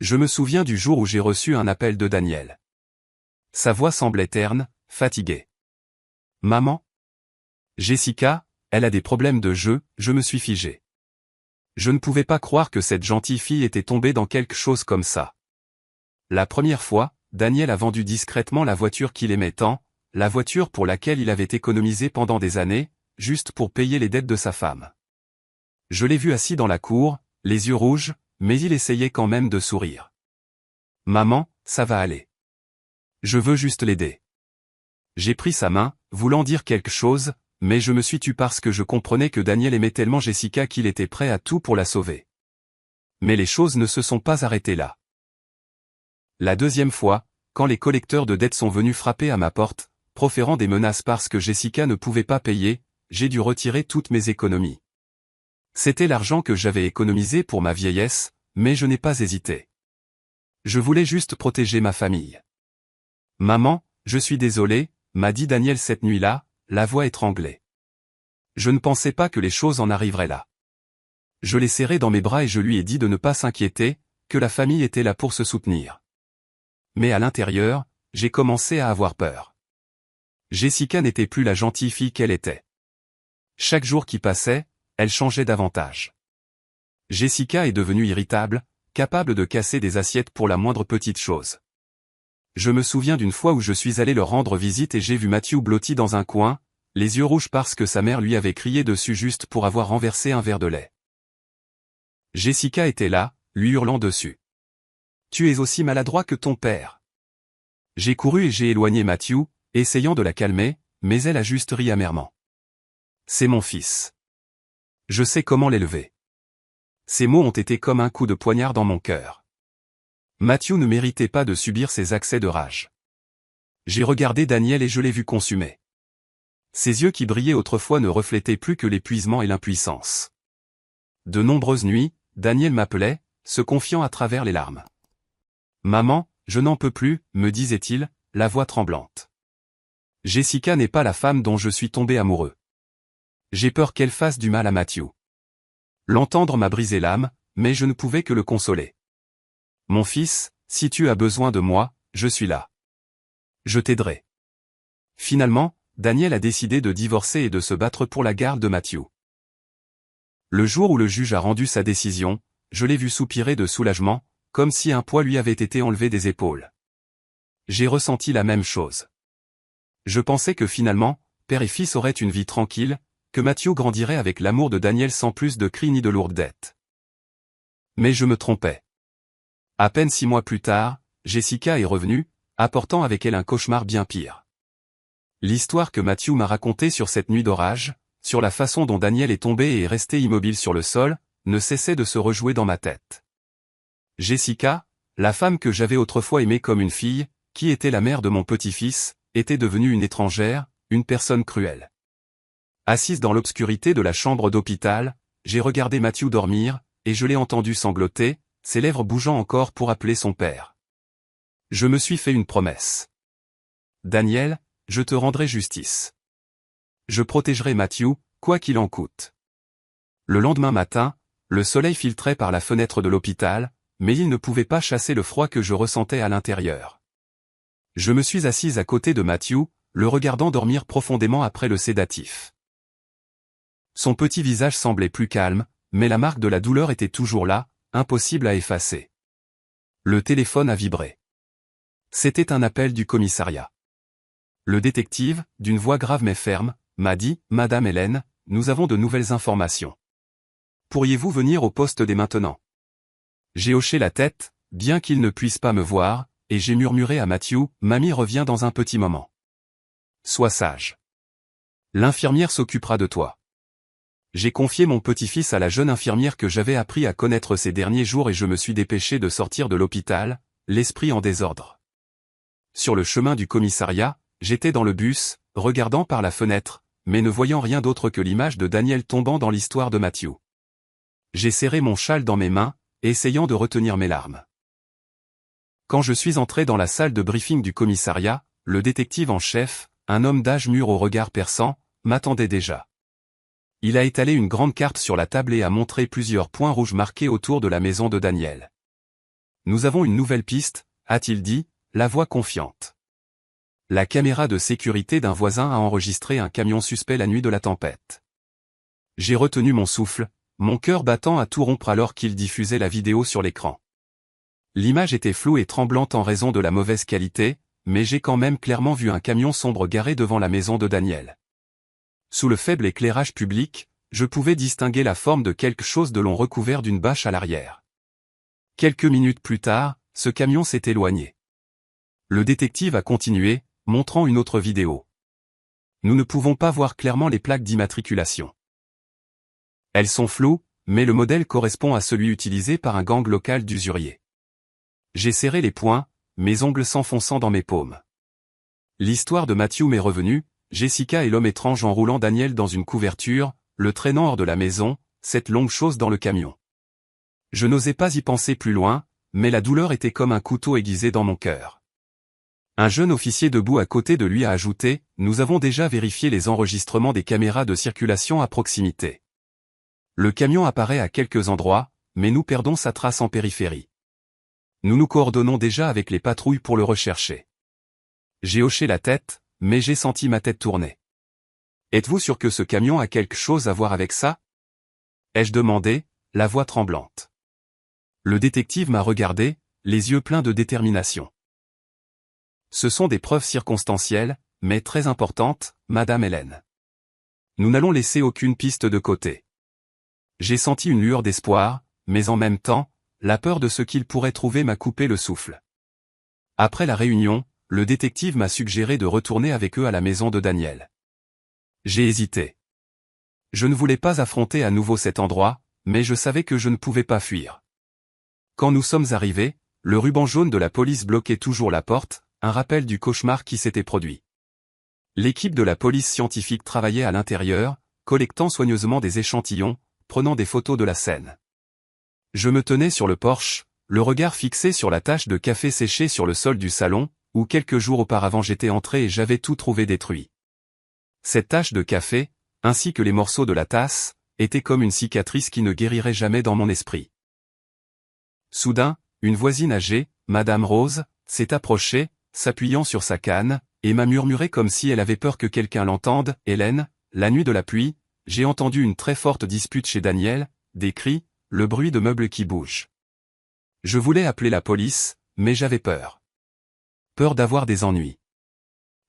S1: Je me souviens du jour où j'ai reçu un appel de Daniel. Sa voix semblait terne, fatiguée. « Maman ? Jessica, elle a des problèmes de jeu », je me suis figé. Je ne pouvais pas croire que cette gentille fille était tombée dans quelque chose comme ça. La première fois, Daniel a vendu discrètement la voiture qu'il aimait tant, la voiture pour laquelle il avait économisé pendant des années, juste pour payer les dettes de sa femme. Je l'ai vu assis dans la cour, les yeux rouges, mais il essayait quand même de sourire. « Maman, ça va aller. Je veux juste l'aider. J'ai pris sa main, voulant dire quelque chose, mais je me suis tu parce que je comprenais que Daniel aimait tellement Jessica qu'il était prêt à tout pour la sauver. Mais les choses ne se sont pas arrêtées là. La deuxième fois, quand les collecteurs de dettes sont venus frapper à ma porte, proférant des menaces parce que Jessica ne pouvait pas payer, j'ai dû retirer toutes mes économies. C'était l'argent que j'avais économisé pour ma vieillesse, mais je n'ai pas hésité. Je voulais juste protéger ma famille. Maman, je suis désolé, m'a dit Daniel cette nuit-là, la voix étranglée. Je ne pensais pas que les choses en arriveraient là. Je l'ai serré dans mes bras et je lui ai dit de ne pas s'inquiéter, que la famille était là pour se soutenir. Mais à l'intérieur, j'ai commencé à avoir peur. Jessica n'était plus la gentille fille qu'elle était. Chaque jour qui passait, elle changeait davantage. Jessica est devenue irritable, capable de casser des assiettes pour la moindre petite chose. Je me souviens d'une fois où je suis allé leur rendre visite et j'ai vu Matthew blotti dans un coin, les yeux rouges parce que sa mère lui avait crié dessus juste pour avoir renversé un verre de lait. Jessica était là, lui hurlant dessus. « Tu es aussi maladroit que ton père. » J'ai couru et j'ai éloigné Matthew, essayant de la calmer, mais elle a juste ri amèrement. « C'est mon fils. Je sais comment l'élever. » Ces mots ont été comme un coup de poignard dans mon cœur. Matthew ne méritait pas de subir ces accès de rage. J'ai regardé Daniel et je l'ai vu consumé. Ses yeux qui brillaient autrefois ne reflétaient plus que l'épuisement et l'impuissance. De nombreuses nuits, Daniel m'appelait, se confiant à travers les larmes. « Maman, je n'en peux plus, me disait-il, la voix tremblante. Jessica n'est pas la femme dont je suis tombé amoureux. J'ai peur qu'elle fasse du mal à Matthew. » L'entendre m'a brisé l'âme, mais je ne pouvais que le consoler. « Mon fils, si tu as besoin de moi, je suis là. Je t'aiderai. » Finalement, Daniel a décidé de divorcer et de se battre pour la garde de Matthew. Le jour où le juge a rendu sa décision, je l'ai vu soupirer de soulagement, comme si un poids lui avait été enlevé des épaules. J'ai ressenti la même chose. Je pensais que finalement, père et fils auraient une vie tranquille, que Matthew grandirait avec l'amour de Daniel sans plus de cris ni de lourdes dettes. Mais je me trompais. À peine 6 mois plus tard, Jessica est revenue, apportant avec elle un cauchemar bien pire. L'histoire que Matthew m'a racontée sur cette nuit d'orage, sur la façon dont Daniel est tombé et est resté immobile sur le sol, ne cessait de se rejouer dans ma tête. Jessica, la femme que j'avais autrefois aimée comme une fille, qui était la mère de mon petit-fils, était devenue une étrangère, une personne cruelle. Assise dans l'obscurité de la chambre d'hôpital, j'ai regardé Matthew dormir, et je l'ai entendu sangloter, ses lèvres bougeant encore pour appeler son père. Je me suis fait une promesse. « Daniel, je te rendrai justice. Je protégerai Matthew, quoi qu'il en coûte. » Le lendemain matin, le soleil filtrait par la fenêtre de l'hôpital, mais il ne pouvait pas chasser le froid que je ressentais à l'intérieur. Je me suis assise à côté de Matthew, le regardant dormir profondément après le sédatif. Son petit visage semblait plus calme, mais la marque de la douleur était toujours là, impossible à effacer. Le téléphone a vibré. C'était un appel du commissariat. Le détective, d'une voix grave mais ferme, m'a dit « Madame Hélène, nous avons de nouvelles informations. Pourriez-vous venir au poste dès maintenant ?» J'ai hoché la tête, bien qu'il ne puisse pas me voir, et j'ai murmuré à Matthew « Mamie revient dans un petit moment. Sois sage. L'infirmière s'occupera de toi. » J'ai confié mon petit-fils à la jeune infirmière que j'avais appris à connaître ces derniers jours et je me suis dépêché de sortir de l'hôpital, l'esprit en désordre. Sur le chemin du commissariat, j'étais dans le bus, regardant par la fenêtre, mais ne voyant rien d'autre que l'image de Daniel tombant dans l'histoire de Matthew. J'ai serré mon châle dans mes mains, essayant de retenir mes larmes. Quand je suis entré dans la salle de briefing du commissariat, le détective en chef, un homme d'âge mûr au regard perçant, m'attendait déjà. Il a étalé une grande carte sur la table et a montré plusieurs points rouges marqués autour de la maison de Daniel. « Nous avons une nouvelle piste, » a-t-il dit, la voix confiante. La caméra de sécurité d'un voisin a enregistré un camion suspect la nuit de la tempête. J'ai retenu mon souffle, mon cœur battant à tout rompre alors qu'il diffusait la vidéo sur l'écran. L'image était floue et tremblante en raison de la mauvaise qualité, mais j'ai quand même clairement vu un camion sombre garé devant la maison de Daniel. Sous le faible éclairage public, je pouvais distinguer la forme de quelque chose de long recouvert d'une bâche à l'arrière. Quelques minutes plus tard, ce camion s'est éloigné. Le détective a continué, montrant une autre vidéo. Nous ne pouvons pas voir clairement les plaques d'immatriculation. Elles sont floues, mais le modèle correspond à celui utilisé par un gang local d'usuriers. J'ai serré les poings, mes ongles s'enfonçant dans mes paumes. L'histoire de Matthew m'est revenue, Jessica et l'homme étrange enroulant Daniel dans une couverture, le traînant hors de la maison, cette longue chose dans le camion. Je n'osais pas y penser plus loin, mais la douleur était comme un couteau aiguisé dans mon cœur. Un jeune officier debout à côté de lui a ajouté, « Nous avons déjà vérifié les enregistrements des caméras de circulation à proximité. Le camion apparaît à quelques endroits, mais nous perdons sa trace en périphérie. Nous nous coordonnons déjà avec les patrouilles pour le rechercher. » J'ai hoché la tête, mais j'ai senti ma tête tourner. « Êtes-vous sûr que ce camion a quelque chose à voir avec ça ?» ai-je demandé, la voix tremblante. Le détective m'a regardé, les yeux pleins de détermination. « Ce sont des preuves circonstancielles, mais très importantes, Madame Hélène. Nous n'allons laisser aucune piste de côté. » J'ai senti une lueur d'espoir, mais en même temps, la peur de ce qu'il pourrait trouver m'a coupé le souffle. Après la réunion, le détective m'a suggéré de retourner avec eux à la maison de Daniel. J'ai hésité. Je ne voulais pas affronter à nouveau cet endroit, mais je savais que je ne pouvais pas fuir. Quand nous sommes arrivés, le ruban jaune de la police bloquait toujours la porte, un rappel du cauchemar qui s'était produit. L'équipe de la police scientifique travaillait à l'intérieur, collectant soigneusement des échantillons, prenant des photos de la scène. Je me tenais sur le porche, le regard fixé sur la tache de café séchée sur le sol du salon, où quelques jours auparavant j'étais entré et j'avais tout trouvé détruit. Cette tache de café, ainsi que les morceaux de la tasse, étaient comme une cicatrice qui ne guérirait jamais dans mon esprit. Soudain, une voisine âgée, Madame Rose, s'est approchée, s'appuyant sur sa canne, et m'a murmuré comme si elle avait peur que quelqu'un l'entende, « Hélène, la nuit de la pluie, j'ai entendu une très forte dispute chez Daniel, des cris, le bruit de meubles qui bougent. Je voulais appeler la police, mais j'avais peur. Peur d'avoir des ennuis. »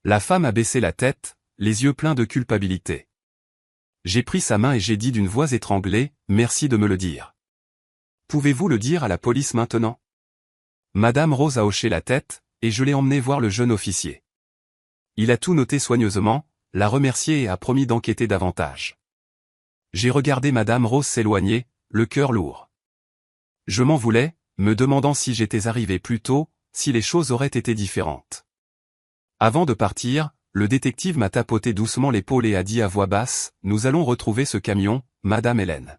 S1: La femme a baissé la tête, les yeux pleins de culpabilité. J'ai pris sa main et j'ai dit d'une voix étranglée, « Merci de me le dire. Pouvez-vous le dire à la police maintenant ?» Madame Rose a hoché la tête, et je l'ai emmené voir le jeune officier. Il a tout noté soigneusement, l'a remercié et a promis d'enquêter davantage. J'ai regardé Madame Rose s'éloigner, le cœur lourd. Je m'en voulais, me demandant si j'étais arrivé plus tôt, si les choses auraient été différentes. Avant de partir, le détective m'a tapoté doucement l'épaule et a dit à voix basse, « Nous allons retrouver ce camion, Madame Hélène.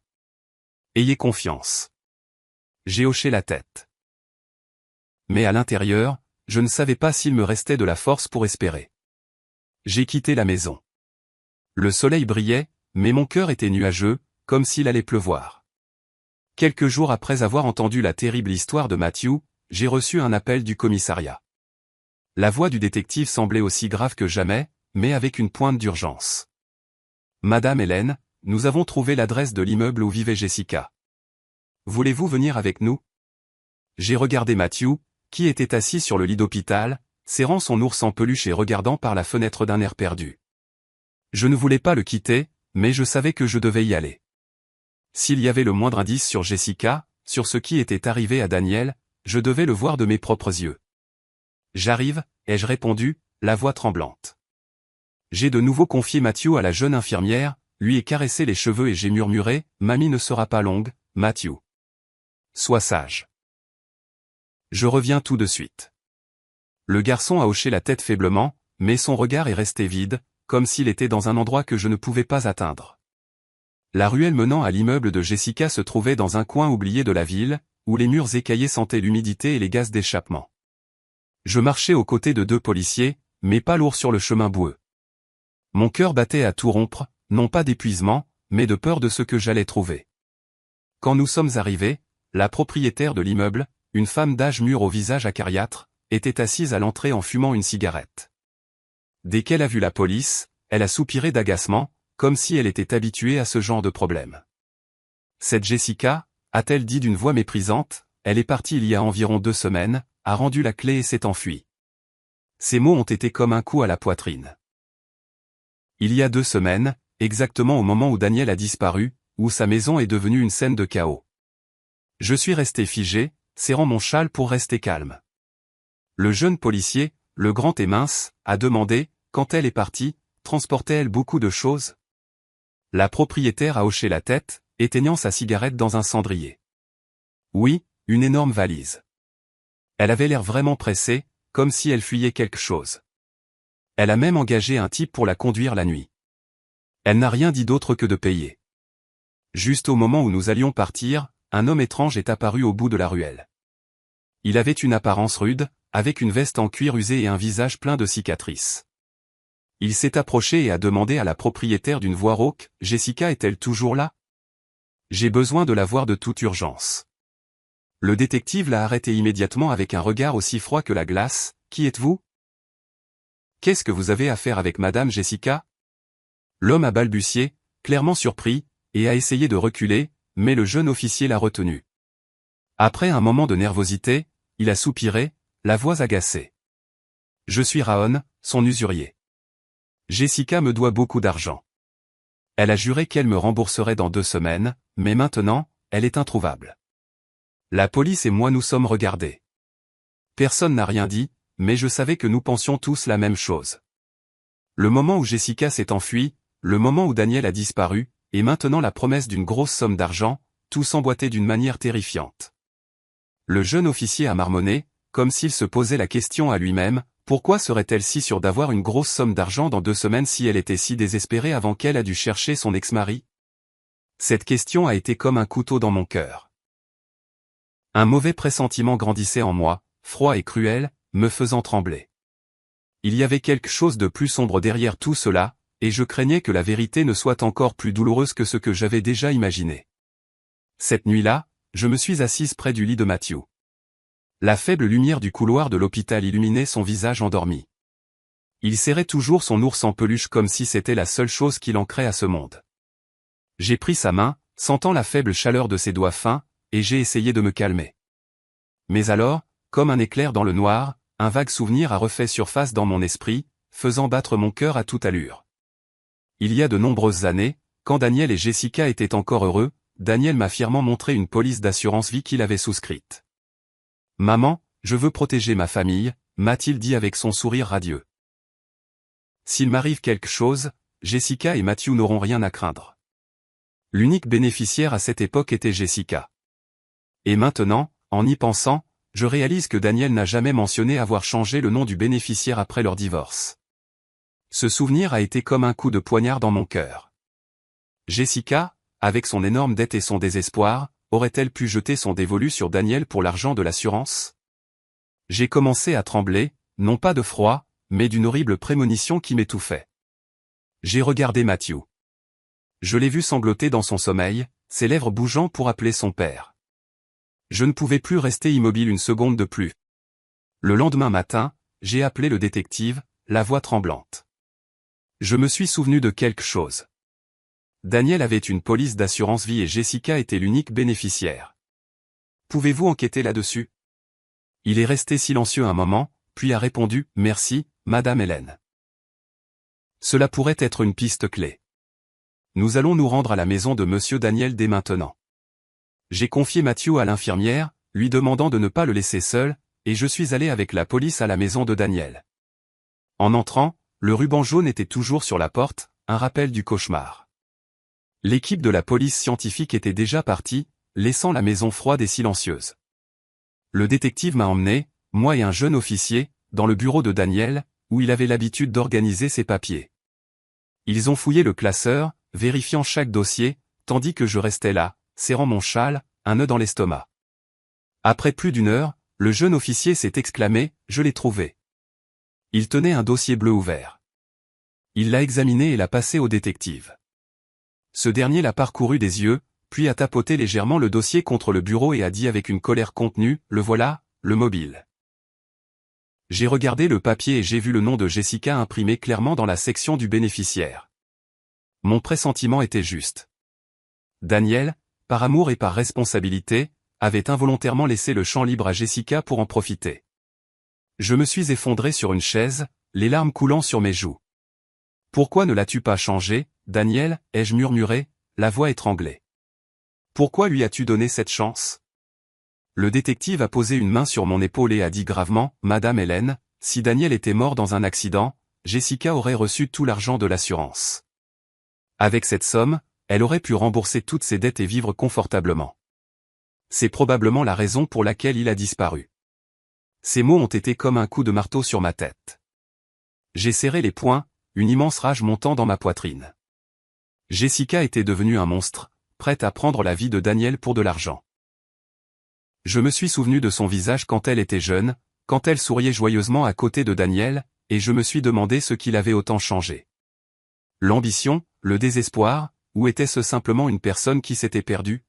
S1: Ayez confiance. » J'ai hoché la tête. Mais à l'intérieur, je ne savais pas s'il me restait de la force pour espérer. J'ai quitté la maison. Le soleil brillait, mais mon cœur était nuageux, comme s'il allait pleuvoir. Quelques jours après avoir entendu la terrible histoire de Matthew, j'ai reçu un appel du commissariat. La voix du détective semblait aussi grave que jamais, mais avec une pointe d'urgence. « Madame Hélène, nous avons trouvé l'adresse de l'immeuble où vivait Jessica. Voulez-vous venir avec nous ?» J'ai regardé Matthew, qui était assis sur le lit d'hôpital, serrant son ours en peluche et regardant par la fenêtre d'un air perdu. Je ne voulais pas le quitter, mais je savais que je devais y aller. S'il y avait le moindre indice sur Jessica, sur ce qui était arrivé à Daniel, je devais le voir de mes propres yeux. « J'arrive », ai-je répondu, la voix tremblante. J'ai de nouveau confié Matthew à la jeune infirmière, lui ai caressé les cheveux et j'ai murmuré, « Mamie ne sera pas longue, Matthew. Sois sage. Je reviens tout de suite. » Le garçon a hoché la tête faiblement, mais son regard est resté vide, comme s'il était dans un endroit que je ne pouvais pas atteindre. La ruelle menant à l'immeuble de Jessica se trouvait dans un coin oublié de la ville, où les murs écaillés sentaient l'humidité et les gaz d'échappement. Je marchais aux côtés de 2 policiers, mais pas lourd sur le chemin boueux. Mon cœur battait à tout rompre, non pas d'épuisement, mais de peur de ce que j'allais trouver. Quand nous sommes arrivés, la propriétaire de l'immeuble, une femme d'âge mûr au visage acariâtre, était assise à l'entrée en fumant une cigarette. Dès qu'elle a vu la police, elle a soupiré d'agacement, comme si elle était habituée à ce genre de problème. « Cette Jessica » a-t-elle dit d'une voix méprisante, « elle est partie il y a environ 2 semaines, a rendu la clé et s'est enfuie. » Ces mots ont été comme un coup à la poitrine. Il y a 2 semaines, exactement au moment où Daniel a disparu, où sa maison est devenue une scène de chaos. Je suis resté figé, serrant mon châle pour rester calme. Le jeune policier, le grand et mince, a demandé, quand elle est partie, transportait-elle beaucoup de choses? La propriétaire a hoché la tête, éteignant sa cigarette dans un cendrier. Oui, une énorme valise. Elle avait l'air vraiment pressée, comme si elle fuyait quelque chose. Elle a même engagé un type pour la conduire la nuit. Elle n'a rien dit d'autre que de payer. Juste au moment où nous allions partir, un homme étrange est apparu au bout de la ruelle. Il avait une apparence rude, avec une veste en cuir usé et un visage plein de cicatrices. Il s'est approché et a demandé à la propriétaire d'une voix rauque, « Jessica est-elle toujours là? J'ai besoin de la voir de toute urgence. » Le détective l'a arrêté immédiatement avec un regard aussi froid que la glace, « Qui êtes-vous? Qu'est-ce que vous avez à faire avec Madame Jessica? » L'homme a balbutié, clairement surpris, et a essayé de reculer, mais le jeune officier l'a retenu. Après un moment de nervosité, il a soupiré, la voix agacée. « Je suis Raon, son usurier. Jessica me doit beaucoup d'argent. Elle a juré qu'elle me rembourserait dans 2 semaines, mais maintenant, elle est introuvable. La police et moi nous sommes regardés. Personne n'a rien dit, mais je savais que nous pensions tous la même chose. Le moment où Jessica s'est enfuie, le moment où Daniel a disparu, et maintenant la promesse d'une grosse somme d'argent, tout s'emboîtait d'une manière terrifiante. » Le jeune officier a marmonné, comme s'il se posait la question à lui-même, pourquoi serait-elle si sûre d'avoir une grosse somme d'argent dans 2 semaines si elle était si désespérée avant qu'elle a dû chercher son ex-mari? Cette question a été comme un couteau dans mon cœur. Un mauvais pressentiment grandissait en moi, froid et cruel, me faisant trembler. Il y avait quelque chose de plus sombre derrière tout cela, et je craignais que la vérité ne soit encore plus douloureuse que ce que j'avais déjà imaginé. Cette nuit-là, je me suis assise près du lit de Matthew. La faible lumière du couloir de l'hôpital illuminait son visage endormi. Il serrait toujours son ours en peluche comme si c'était la seule chose qui l'ancrait à ce monde. J'ai pris sa main, sentant la faible chaleur de ses doigts fins, et j'ai essayé de me calmer. Mais alors, comme un éclair dans le noir, un vague souvenir a refait surface dans mon esprit, faisant battre mon cœur à toute allure. Il y a de nombreuses années, quand Daniel et Jessica étaient encore heureux, Daniel m'a fièrement montré une police d'assurance vie qu'il avait souscrite. « Maman, je veux protéger ma famille », m'a-t-il dit avec son sourire radieux. S'il m'arrive quelque chose, Jessica et Matthew n'auront rien à craindre. L'unique bénéficiaire à cette époque était Jessica. Et maintenant, en y pensant, je réalise que Daniel n'a jamais mentionné avoir changé le nom du bénéficiaire après leur divorce. Ce souvenir a été comme un coup de poignard dans mon cœur. Jessica, avec son énorme dette et son désespoir, aurait-elle pu jeter son dévolu sur Daniel pour l'argent de l'assurance? J'ai commencé à trembler, non pas de froid, mais d'une horrible prémonition qui m'étouffait. J'ai regardé Matthew. Je l'ai vu sangloter dans son sommeil, ses lèvres bougeant pour appeler son père. Je ne pouvais plus rester immobile une seconde de plus. Le lendemain matin, j'ai appelé le détective, la voix tremblante. Je me suis souvenu de quelque chose. Daniel avait une police d'assurance vie et Jessica était l'unique bénéficiaire. Pouvez-vous enquêter là-dessus? Il est resté silencieux un moment, puis a répondu, « Merci, Madame Hélène. » Cela pourrait être une piste clé. Nous allons nous rendre à la maison de Monsieur Daniel dès maintenant. J'ai confié Matthew à l'infirmière, lui demandant de ne pas le laisser seul, et je suis allé avec la police à la maison de Daniel. En entrant, le ruban jaune était toujours sur la porte, un rappel du cauchemar. L'équipe de la police scientifique était déjà partie, laissant la maison froide et silencieuse. Le détective m'a emmené, moi et un jeune officier, dans le bureau de Daniel, où il avait l'habitude d'organiser ses papiers. Ils ont fouillé le classeur, vérifiant chaque dossier, tandis que je restais là, serrant mon châle, un nœud dans l'estomac. Après plus d'1 heure, le jeune officier s'est exclamé, « Je l'ai trouvé ». Il tenait un dossier bleu ouvert. Il l'a examiné et l'a passé au détective. Ce dernier l'a parcouru des yeux, puis a tapoté légèrement le dossier contre le bureau et a dit avec une colère contenue, « Le voilà, le mobile ». J'ai regardé le papier et j'ai vu le nom de Jessica imprimé clairement dans la section du bénéficiaire. Mon pressentiment était juste. Daniel, par amour et par responsabilité, avait involontairement laissé le champ libre à Jessica pour en profiter. Je me suis effondré sur une chaise, les larmes coulant sur mes joues. « Pourquoi ne l'as-tu pas changé, Daniel ?» ai-je murmuré, la voix étranglée. « Pourquoi lui as-tu donné cette chance ?» le détective a posé une main sur mon épaule et a dit gravement, « Madame Hélène, si Daniel était mort dans un accident, Jessica aurait reçu tout l'argent de l'assurance. Avec cette somme, elle aurait pu rembourser toutes ses dettes et vivre confortablement. C'est probablement la raison pour laquelle il a disparu. » Ces mots ont été comme un coup de marteau sur ma tête. J'ai serré les poings, une immense rage montant dans ma poitrine. Jessica était devenue un monstre, prête à prendre la vie de Daniel pour de l'argent. Je me suis souvenu de son visage quand elle était jeune, quand elle souriait joyeusement à côté de Daniel, et je me suis demandé ce qu'il avait autant changé. L'ambition, le désespoir, ou était-ce simplement une personne qui s'était perdue?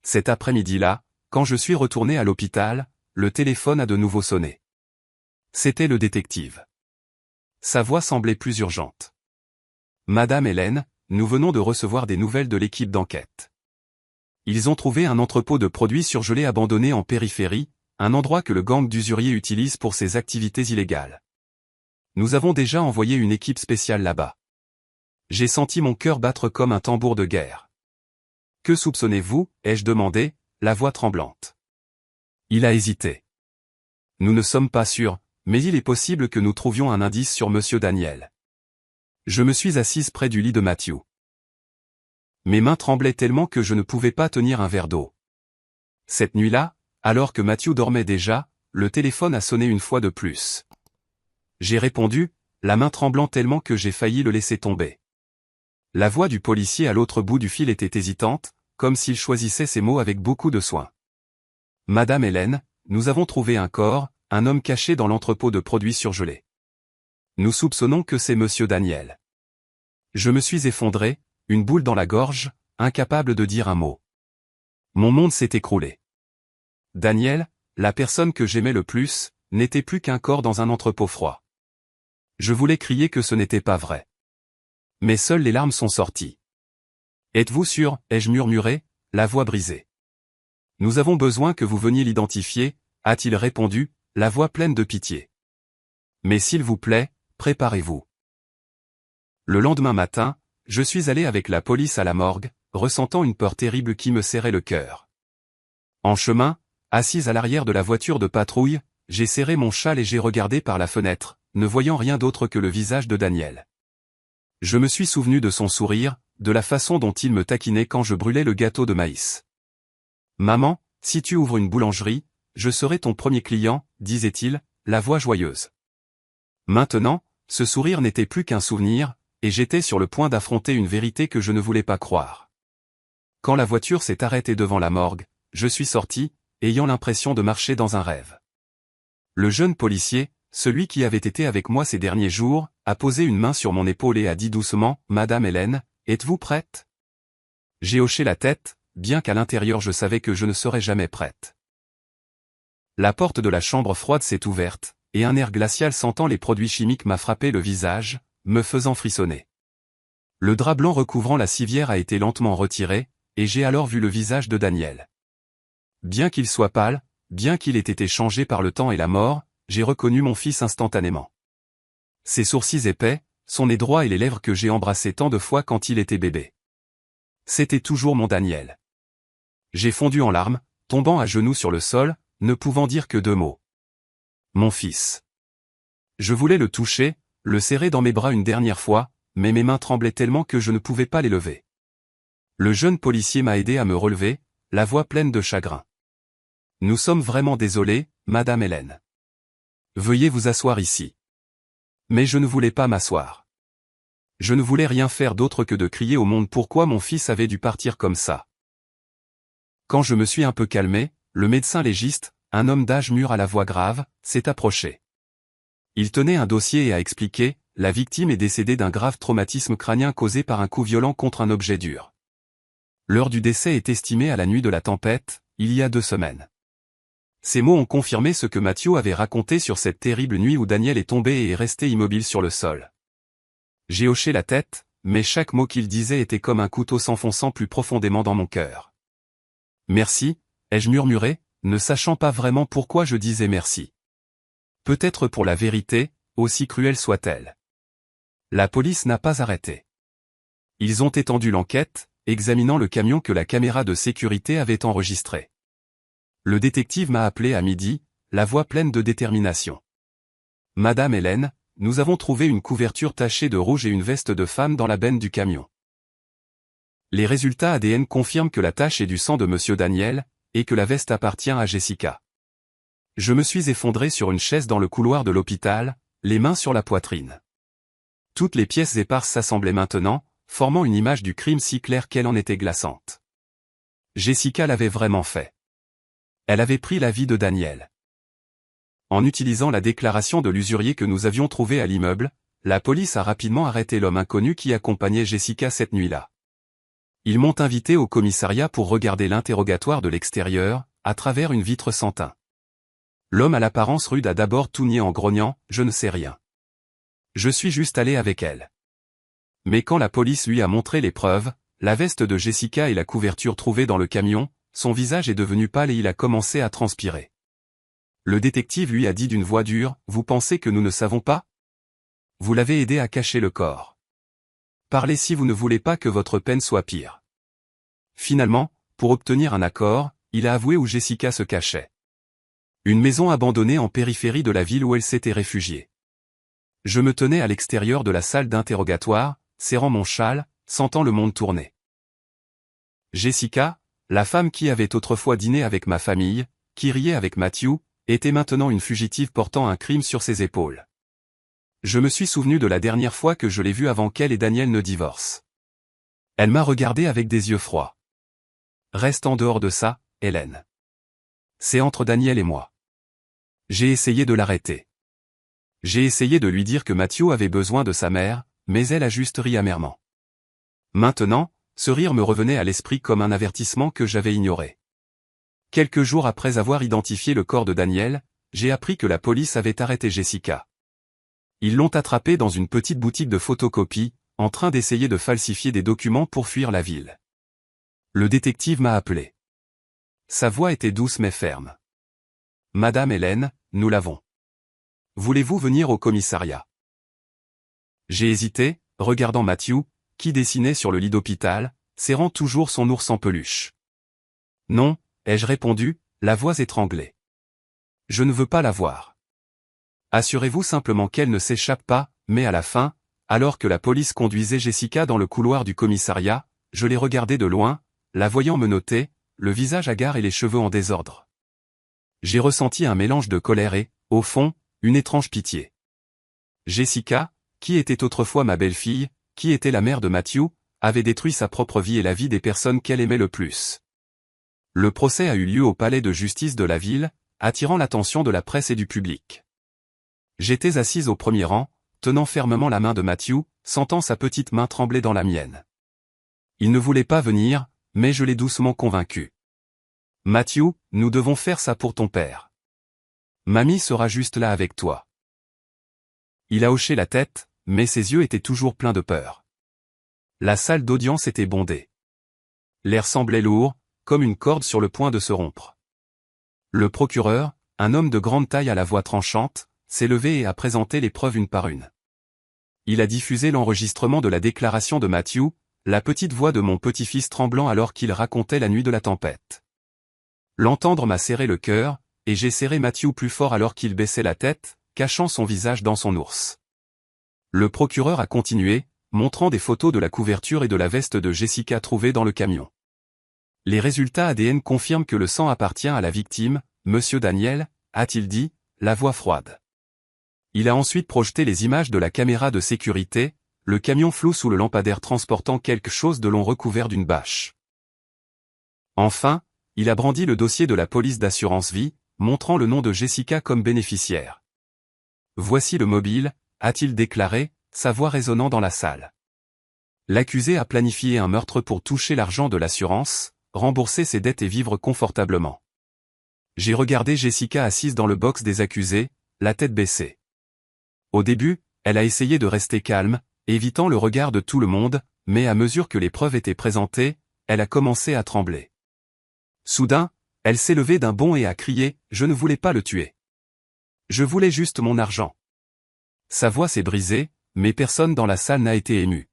S1: Cet après-midi-là, quand je suis retourné à l'hôpital, le téléphone a de nouveau sonné. C'était le détective. Sa voix semblait plus urgente. « Madame Hélène, nous venons de recevoir des nouvelles de l'équipe d'enquête. Ils ont trouvé un entrepôt de produits surgelés abandonné en périphérie, un endroit que le gang d'usuriers utilise pour ses activités illégales. Nous avons déjà envoyé une équipe spéciale là-bas. J'ai senti mon cœur battre comme un tambour de guerre. « Que soupçonnez-vous » ai-je demandé, la voix tremblante. Il a hésité. « Nous ne sommes pas sûrs, mais il est possible que nous trouvions un indice sur Monsieur Daniel. » Je me suis assise près du lit de Matthew. Mes mains tremblaient tellement que je ne pouvais pas tenir un verre d'eau. Cette nuit-là, alors que Matthew dormait déjà, le téléphone a sonné une fois de plus. J'ai répondu, la main tremblant tellement que j'ai failli le laisser tomber. La voix du policier à l'autre bout du fil était hésitante, comme s'il choisissait ses mots avec beaucoup de soin. « Madame Hélène, nous avons trouvé un corps, un homme caché dans l'entrepôt de produits surgelés. Nous soupçonnons que c'est Monsieur Daniel. » Je me suis effondré, une boule dans la gorge, incapable de dire un mot. Mon monde s'est écroulé. Daniel, la personne que j'aimais le plus, n'était plus qu'un corps dans un entrepôt froid. Je voulais crier que ce n'était pas vrai. Mais seules les larmes sont sorties. « Êtes-vous sûr » ai-je murmuré, la voix brisée. « Nous avons besoin que vous veniez l'identifier » a-t-il répondu, la voix pleine de pitié. « Mais s'il vous plaît, préparez-vous. » Le lendemain matin, je suis allé avec la police à la morgue, ressentant une peur terrible qui me serrait le cœur. En chemin, assise à l'arrière de la voiture de patrouille, j'ai serré mon châle et j'ai regardé par la fenêtre, ne voyant rien d'autre que le visage de Daniel. Je me suis souvenu de son sourire, de la façon dont il me taquinait quand je brûlais le gâteau de maïs. « Maman, si tu ouvres une boulangerie, je serai ton premier client, » disait-il, la voix joyeuse. Maintenant, ce sourire n'était plus qu'un souvenir, et j'étais sur le point d'affronter une vérité que je ne voulais pas croire. Quand la voiture s'est arrêtée devant la morgue, je suis sorti, ayant l'impression de marcher dans un rêve. Le jeune policier, celui qui avait été avec moi ces derniers jours, a posé une main sur mon épaule et a dit doucement, « Madame Hélène, êtes-vous prête ?» J'ai hoché la tête, bien qu'à l'intérieur je savais que je ne serais jamais prête. La porte de la chambre froide s'est ouverte, et un air glacial sentant les produits chimiques m'a frappé le visage, me faisant frissonner. Le drap blanc recouvrant la civière a été lentement retiré, et j'ai alors vu le visage de Daniel. Bien qu'il soit pâle, bien qu'il ait été changé par le temps et la mort, j'ai reconnu mon fils instantanément. Ses sourcils épais, son nez droit et les lèvres que j'ai embrassées tant de fois quand il était bébé. C'était toujours mon Daniel. J'ai fondu en larmes, tombant à genoux sur le sol, ne pouvant dire que 2 mots. Mon fils. Je voulais le toucher, le serrer dans mes bras une dernière fois, mais mes mains tremblaient tellement que je ne pouvais pas les lever. Le jeune policier m'a aidé à me relever, la voix pleine de chagrin. « Nous sommes vraiment désolés, Madame Hélène. Veuillez vous asseoir ici. » Mais je ne voulais pas m'asseoir. Je ne voulais rien faire d'autre que de crier au monde pourquoi mon fils avait dû partir comme ça. Quand je me suis un peu calmé, le médecin légiste, un homme d'âge mûr à la voix grave, s'est approché. Il tenait un dossier et a expliqué, la victime est décédée d'un grave traumatisme crânien causé par un coup violent contre un objet dur. L'heure du décès est estimée à la nuit de la tempête, il y a 2 semaines. Ces mots ont confirmé ce que Matthew avait raconté sur cette terrible nuit où Daniel est tombé et est resté immobile sur le sol. J'ai hoché la tête, mais chaque mot qu'il disait était comme un couteau s'enfonçant plus profondément dans mon cœur. « Merci » ai-je murmuré, ne sachant pas vraiment pourquoi je disais merci. Peut-être pour la vérité, aussi cruelle soit-elle. La police n'a pas arrêté. Ils ont étendu l'enquête, examinant le camion que la caméra de sécurité avait enregistré. Le détective m'a appelé à midi, la voix pleine de détermination. Madame Hélène, nous avons trouvé une couverture tachée de rouge et une veste de femme dans la benne du camion. Les résultats ADN confirment que la tache est du sang de Monsieur Daniel, et que la veste appartient à Jessica. Je me suis effondré sur une chaise dans le couloir de l'hôpital, les mains sur la poitrine. Toutes les pièces éparses s'assemblaient maintenant, formant une image du crime si claire qu'elle en était glaçante. Jessica l'avait vraiment fait. Elle avait pris la vie de Daniel. En utilisant la déclaration de l'usurier que nous avions trouvée à l'immeuble, la police a rapidement arrêté l'homme inconnu qui accompagnait Jessica cette nuit-là. Ils m'ont invité au commissariat pour regarder l'interrogatoire de l'extérieur, à travers une vitre sans teint. L'homme à l'apparence rude a d'abord tout nié en grognant « Je ne sais rien. Je suis juste allé avec elle ». Mais quand la police lui a montré les preuves, la veste de Jessica et la couverture trouvée dans le camion, son visage est devenu pâle et il a commencé à transpirer. Le détective lui a dit d'une voix dure « Vous pensez que nous ne savons pas ? Vous l'avez aidé à cacher le corps. Parlez si vous ne voulez pas que votre peine soit pire. » Finalement, pour obtenir un accord, il a avoué où Jessica se cachait. Une maison abandonnée en périphérie de la ville où elle s'était réfugiée. Je me tenais à l'extérieur de la salle d'interrogatoire, serrant mon châle, sentant le monde tourner. Jessica, la femme qui avait autrefois dîné avec ma famille, qui riait avec Matthew, était maintenant une fugitive portant un crime sur ses épaules. Je me suis souvenu de la dernière fois que je l'ai vue avant qu'elle et Daniel ne divorcent. Elle m'a regardé avec des yeux froids. Reste en dehors de ça, Hélène. C'est entre Daniel et moi. J'ai essayé de l'arrêter. J'ai essayé de lui dire que Matthew avait besoin de sa mère, mais elle a juste ri amèrement. Maintenant, ce rire me revenait à l'esprit comme un avertissement que j'avais ignoré. Quelques jours après avoir identifié le corps de Daniel, j'ai appris que la police avait arrêté Jessica. Ils l'ont attrapée dans une petite boutique de photocopie, en train d'essayer de falsifier des documents pour fuir la ville. Le détective m'a appelé. Sa voix était douce mais ferme. Madame Hélène, nous l'avons. Voulez-vous venir au commissariat? J'ai hésité, regardant Matthew, qui dessinait sur le lit d'hôpital, serrant toujours son ours en peluche. Non, ai-je répondu, la voix étranglée. Je ne veux pas la voir. Assurez-vous simplement qu'elle ne s'échappe pas, mais à la fin, alors que la police conduisait Jessica dans le couloir du commissariat, je l'ai regardée de loin, la voyant menottée, le visage hagard et les cheveux en désordre. J'ai ressenti un mélange de colère et, au fond, une étrange pitié. Jessica, qui était autrefois ma belle-fille, qui était la mère de Matthew, avait détruit sa propre vie et la vie des personnes qu'elle aimait le plus. Le procès a eu lieu au palais de justice de la ville, attirant l'attention de la presse et du public. J'étais assise au premier rang, tenant fermement la main de Matthew, sentant sa petite main trembler dans la mienne. Il ne voulait pas venir, mais je l'ai doucement convaincu. Matthew, nous devons faire ça pour ton père. Mamie sera juste là avec toi. Il a hoché la tête, mais ses yeux étaient toujours pleins de peur. La salle d'audience était bondée. L'air semblait lourd, comme une corde sur le point de se rompre. Le procureur, un homme de grande taille à la voix tranchante, s'est levé et a présenté les preuves une par une. Il a diffusé l'enregistrement de la déclaration de Matthew, la petite voix de mon petit-fils tremblant alors qu'il racontait la nuit de la tempête. L'entendre m'a serré le cœur, et j'ai serré Matthew plus fort alors qu'il baissait la tête, cachant son visage dans son ours. Le procureur a continué, montrant des photos de la couverture et de la veste de Jessica trouvées dans le camion. Les résultats ADN confirment que le sang appartient à la victime, Monsieur Daniel, a-t-il dit, la voix froide. Il a ensuite projeté les images de la caméra de sécurité, le camion flou sous le lampadaire transportant quelque chose de long recouvert d'une bâche. Enfin, il a brandi le dossier de la police d'assurance vie, montrant le nom de Jessica comme bénéficiaire. Voici le mobile, a-t-il déclaré, sa voix résonnant dans la salle. L'accusé a planifié un meurtre pour toucher l'argent de l'assurance, rembourser ses dettes et vivre confortablement. J'ai regardé Jessica assise dans le box des accusés, la tête baissée. Au début, elle a essayé de rester calme, évitant le regard de tout le monde, mais à mesure que les preuves étaient présentées, elle a commencé à trembler. Soudain, elle s'est levée d'un bond et a crié « Je ne voulais pas le tuer. Je voulais juste mon argent. » Sa voix s'est brisée, mais personne dans la salle n'a été ému.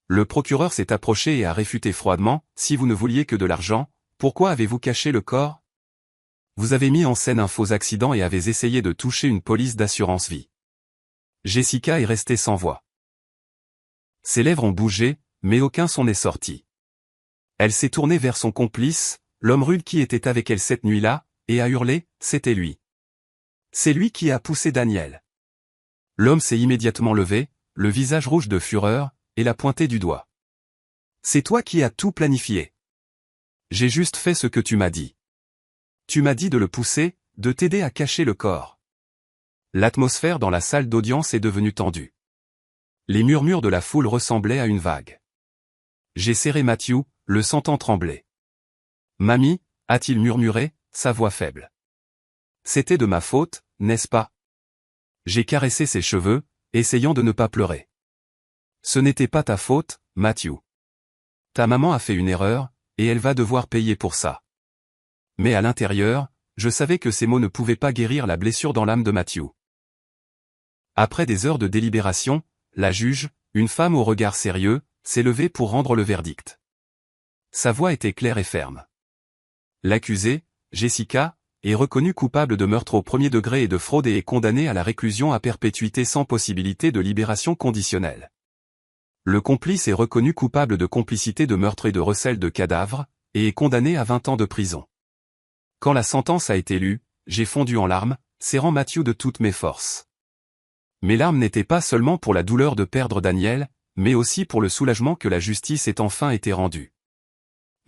S1: Le procureur s'est approché et a réfuté froidement « Si vous ne vouliez que de l'argent, pourquoi avez-vous caché le corps ? Vous avez mis en scène un faux accident et avez essayé de toucher une police d'assurance vie. Jessica est restée sans voix. Ses lèvres ont bougé, mais aucun son n'est sorti. Elle s'est tournée vers son complice, l'homme rude qui était avec elle cette nuit-là, et a hurlé, c'était lui. C'est lui qui a poussé Daniel. L'homme s'est immédiatement levé, le visage rouge de fureur, et l'a pointé du doigt. C'est toi qui as tout planifié. J'ai juste fait ce que tu m'as dit. Tu m'as dit de le pousser, de t'aider à cacher le corps. L'atmosphère dans la salle d'audience est devenue tendue. Les murmures de la foule ressemblaient à une vague. J'ai serré Matthew, le sentant trembler. Mamie, a-t-il murmuré, sa voix faible. C'était de ma faute, n'est-ce pas? J'ai caressé ses cheveux, essayant de ne pas pleurer. Ce n'était pas ta faute, Matthew. Ta maman a fait une erreur, et elle va devoir payer pour ça. Mais à l'intérieur, je savais que ces mots ne pouvaient pas guérir la blessure dans l'âme de Matthew. Après des heures de délibération, la juge, une femme au regard sérieux, s'est levée pour rendre le verdict. Sa voix était claire et ferme. L'accusée, Jessica, est reconnue coupable de meurtre au premier degré et de fraude et est condamnée à la réclusion à perpétuité sans possibilité de libération conditionnelle. Le complice est reconnu coupable de complicité de meurtre et de recel de cadavres, et est condamné à 20 ans de prison. Quand la sentence a été lue, j'ai fondu en larmes, serrant Matthew de toutes mes forces. Mes larmes n'étaient pas seulement pour la douleur de perdre Daniel, mais aussi pour le soulagement que la justice ait enfin été rendue.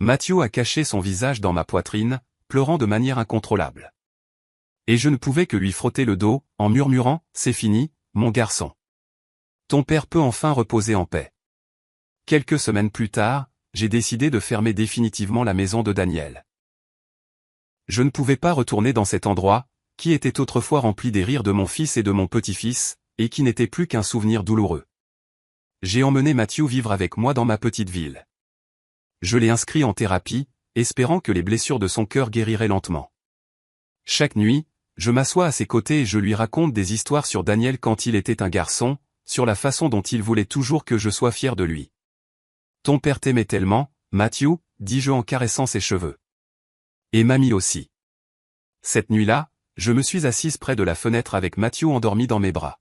S1: Matthew a caché son visage dans ma poitrine, pleurant de manière incontrôlable. Et je ne pouvais que lui frotter le dos, en murmurant, c'est fini, mon garçon. Ton père peut enfin reposer en paix. Quelques semaines plus tard, j'ai décidé de fermer définitivement la maison de Daniel. Je ne pouvais pas retourner dans cet endroit, qui était autrefois rempli des rires de mon fils et de mon petit-fils, et qui n'était plus qu'un souvenir douloureux. J'ai emmené Matthew vivre avec moi dans ma petite ville. Je l'ai inscrit en thérapie, espérant que les blessures de son cœur guériraient lentement. Chaque nuit, je m'assois à ses côtés et je lui raconte des histoires sur Daniel quand il était un garçon, sur la façon dont il voulait toujours que je sois fier de lui. Ton père t'aimait tellement, Matthew, dis-je en caressant ses cheveux. Et mamie aussi. Cette nuit-là, je me suis assise près de la fenêtre avec Matthew endormi dans mes bras.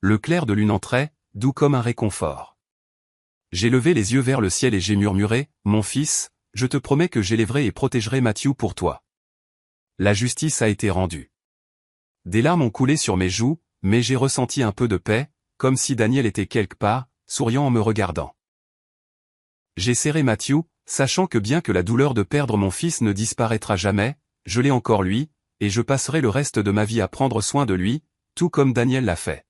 S1: Le clair de lune entrait, doux comme un réconfort. J'ai levé les yeux vers le ciel et j'ai murmuré, mon fils, je te promets que j'élèverai et protégerai Matthew pour toi. La justice a été rendue. Des larmes ont coulé sur mes joues, mais j'ai ressenti un peu de paix, comme si Daniel était quelque part, souriant en me regardant. J'ai serré Matthew, sachant que bien que la douleur de perdre mon fils ne disparaîtra jamais, je l'ai encore lui, et je passerai le reste de ma vie à prendre soin de lui, tout comme Daniel l'a fait.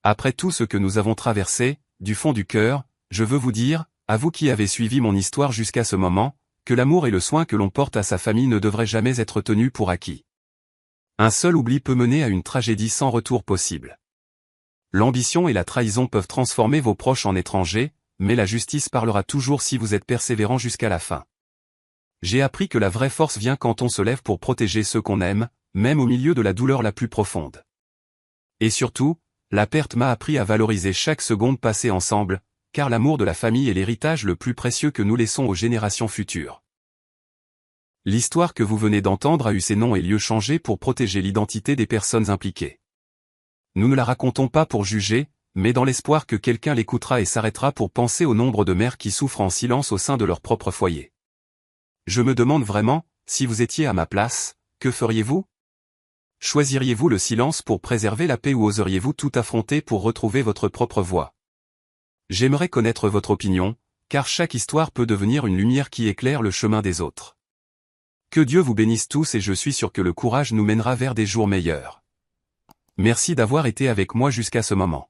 S1: Après tout ce que nous avons traversé, du fond du cœur, je veux vous dire, à vous qui avez suivi mon histoire jusqu'à ce moment, que l'amour et le soin que l'on porte à sa famille ne devraient jamais être tenus pour acquis. Un seul oubli peut mener à une tragédie sans retour possible. L'ambition et la trahison peuvent transformer vos proches en étrangers, mais la justice parlera toujours si vous êtes persévérant jusqu'à la fin. J'ai appris que la vraie force vient quand on se lève pour protéger ceux qu'on aime, même au milieu de la douleur la plus profonde. Et surtout, la perte m'a appris à valoriser chaque seconde passée ensemble, car l'amour de la famille est l'héritage le plus précieux que nous laissons aux générations futures. L'histoire que vous venez d'entendre a eu ses noms et lieux changés pour protéger l'identité des personnes impliquées. Nous ne la racontons pas pour juger, mais dans l'espoir que quelqu'un l'écoutera et s'arrêtera pour penser au nombre de mères qui souffrent en silence au sein de leur propre foyer. Je me demande vraiment, si vous étiez à ma place, que feriez-vous? Choisiriez-vous le silence pour préserver la paix ou oseriez-vous tout affronter pour retrouver votre propre voie? J'aimerais connaître votre opinion, car chaque histoire peut devenir une lumière qui éclaire le chemin des autres. Que Dieu vous bénisse tous et je suis sûr que le courage nous mènera vers des jours meilleurs. Merci d'avoir été avec moi jusqu'à ce moment.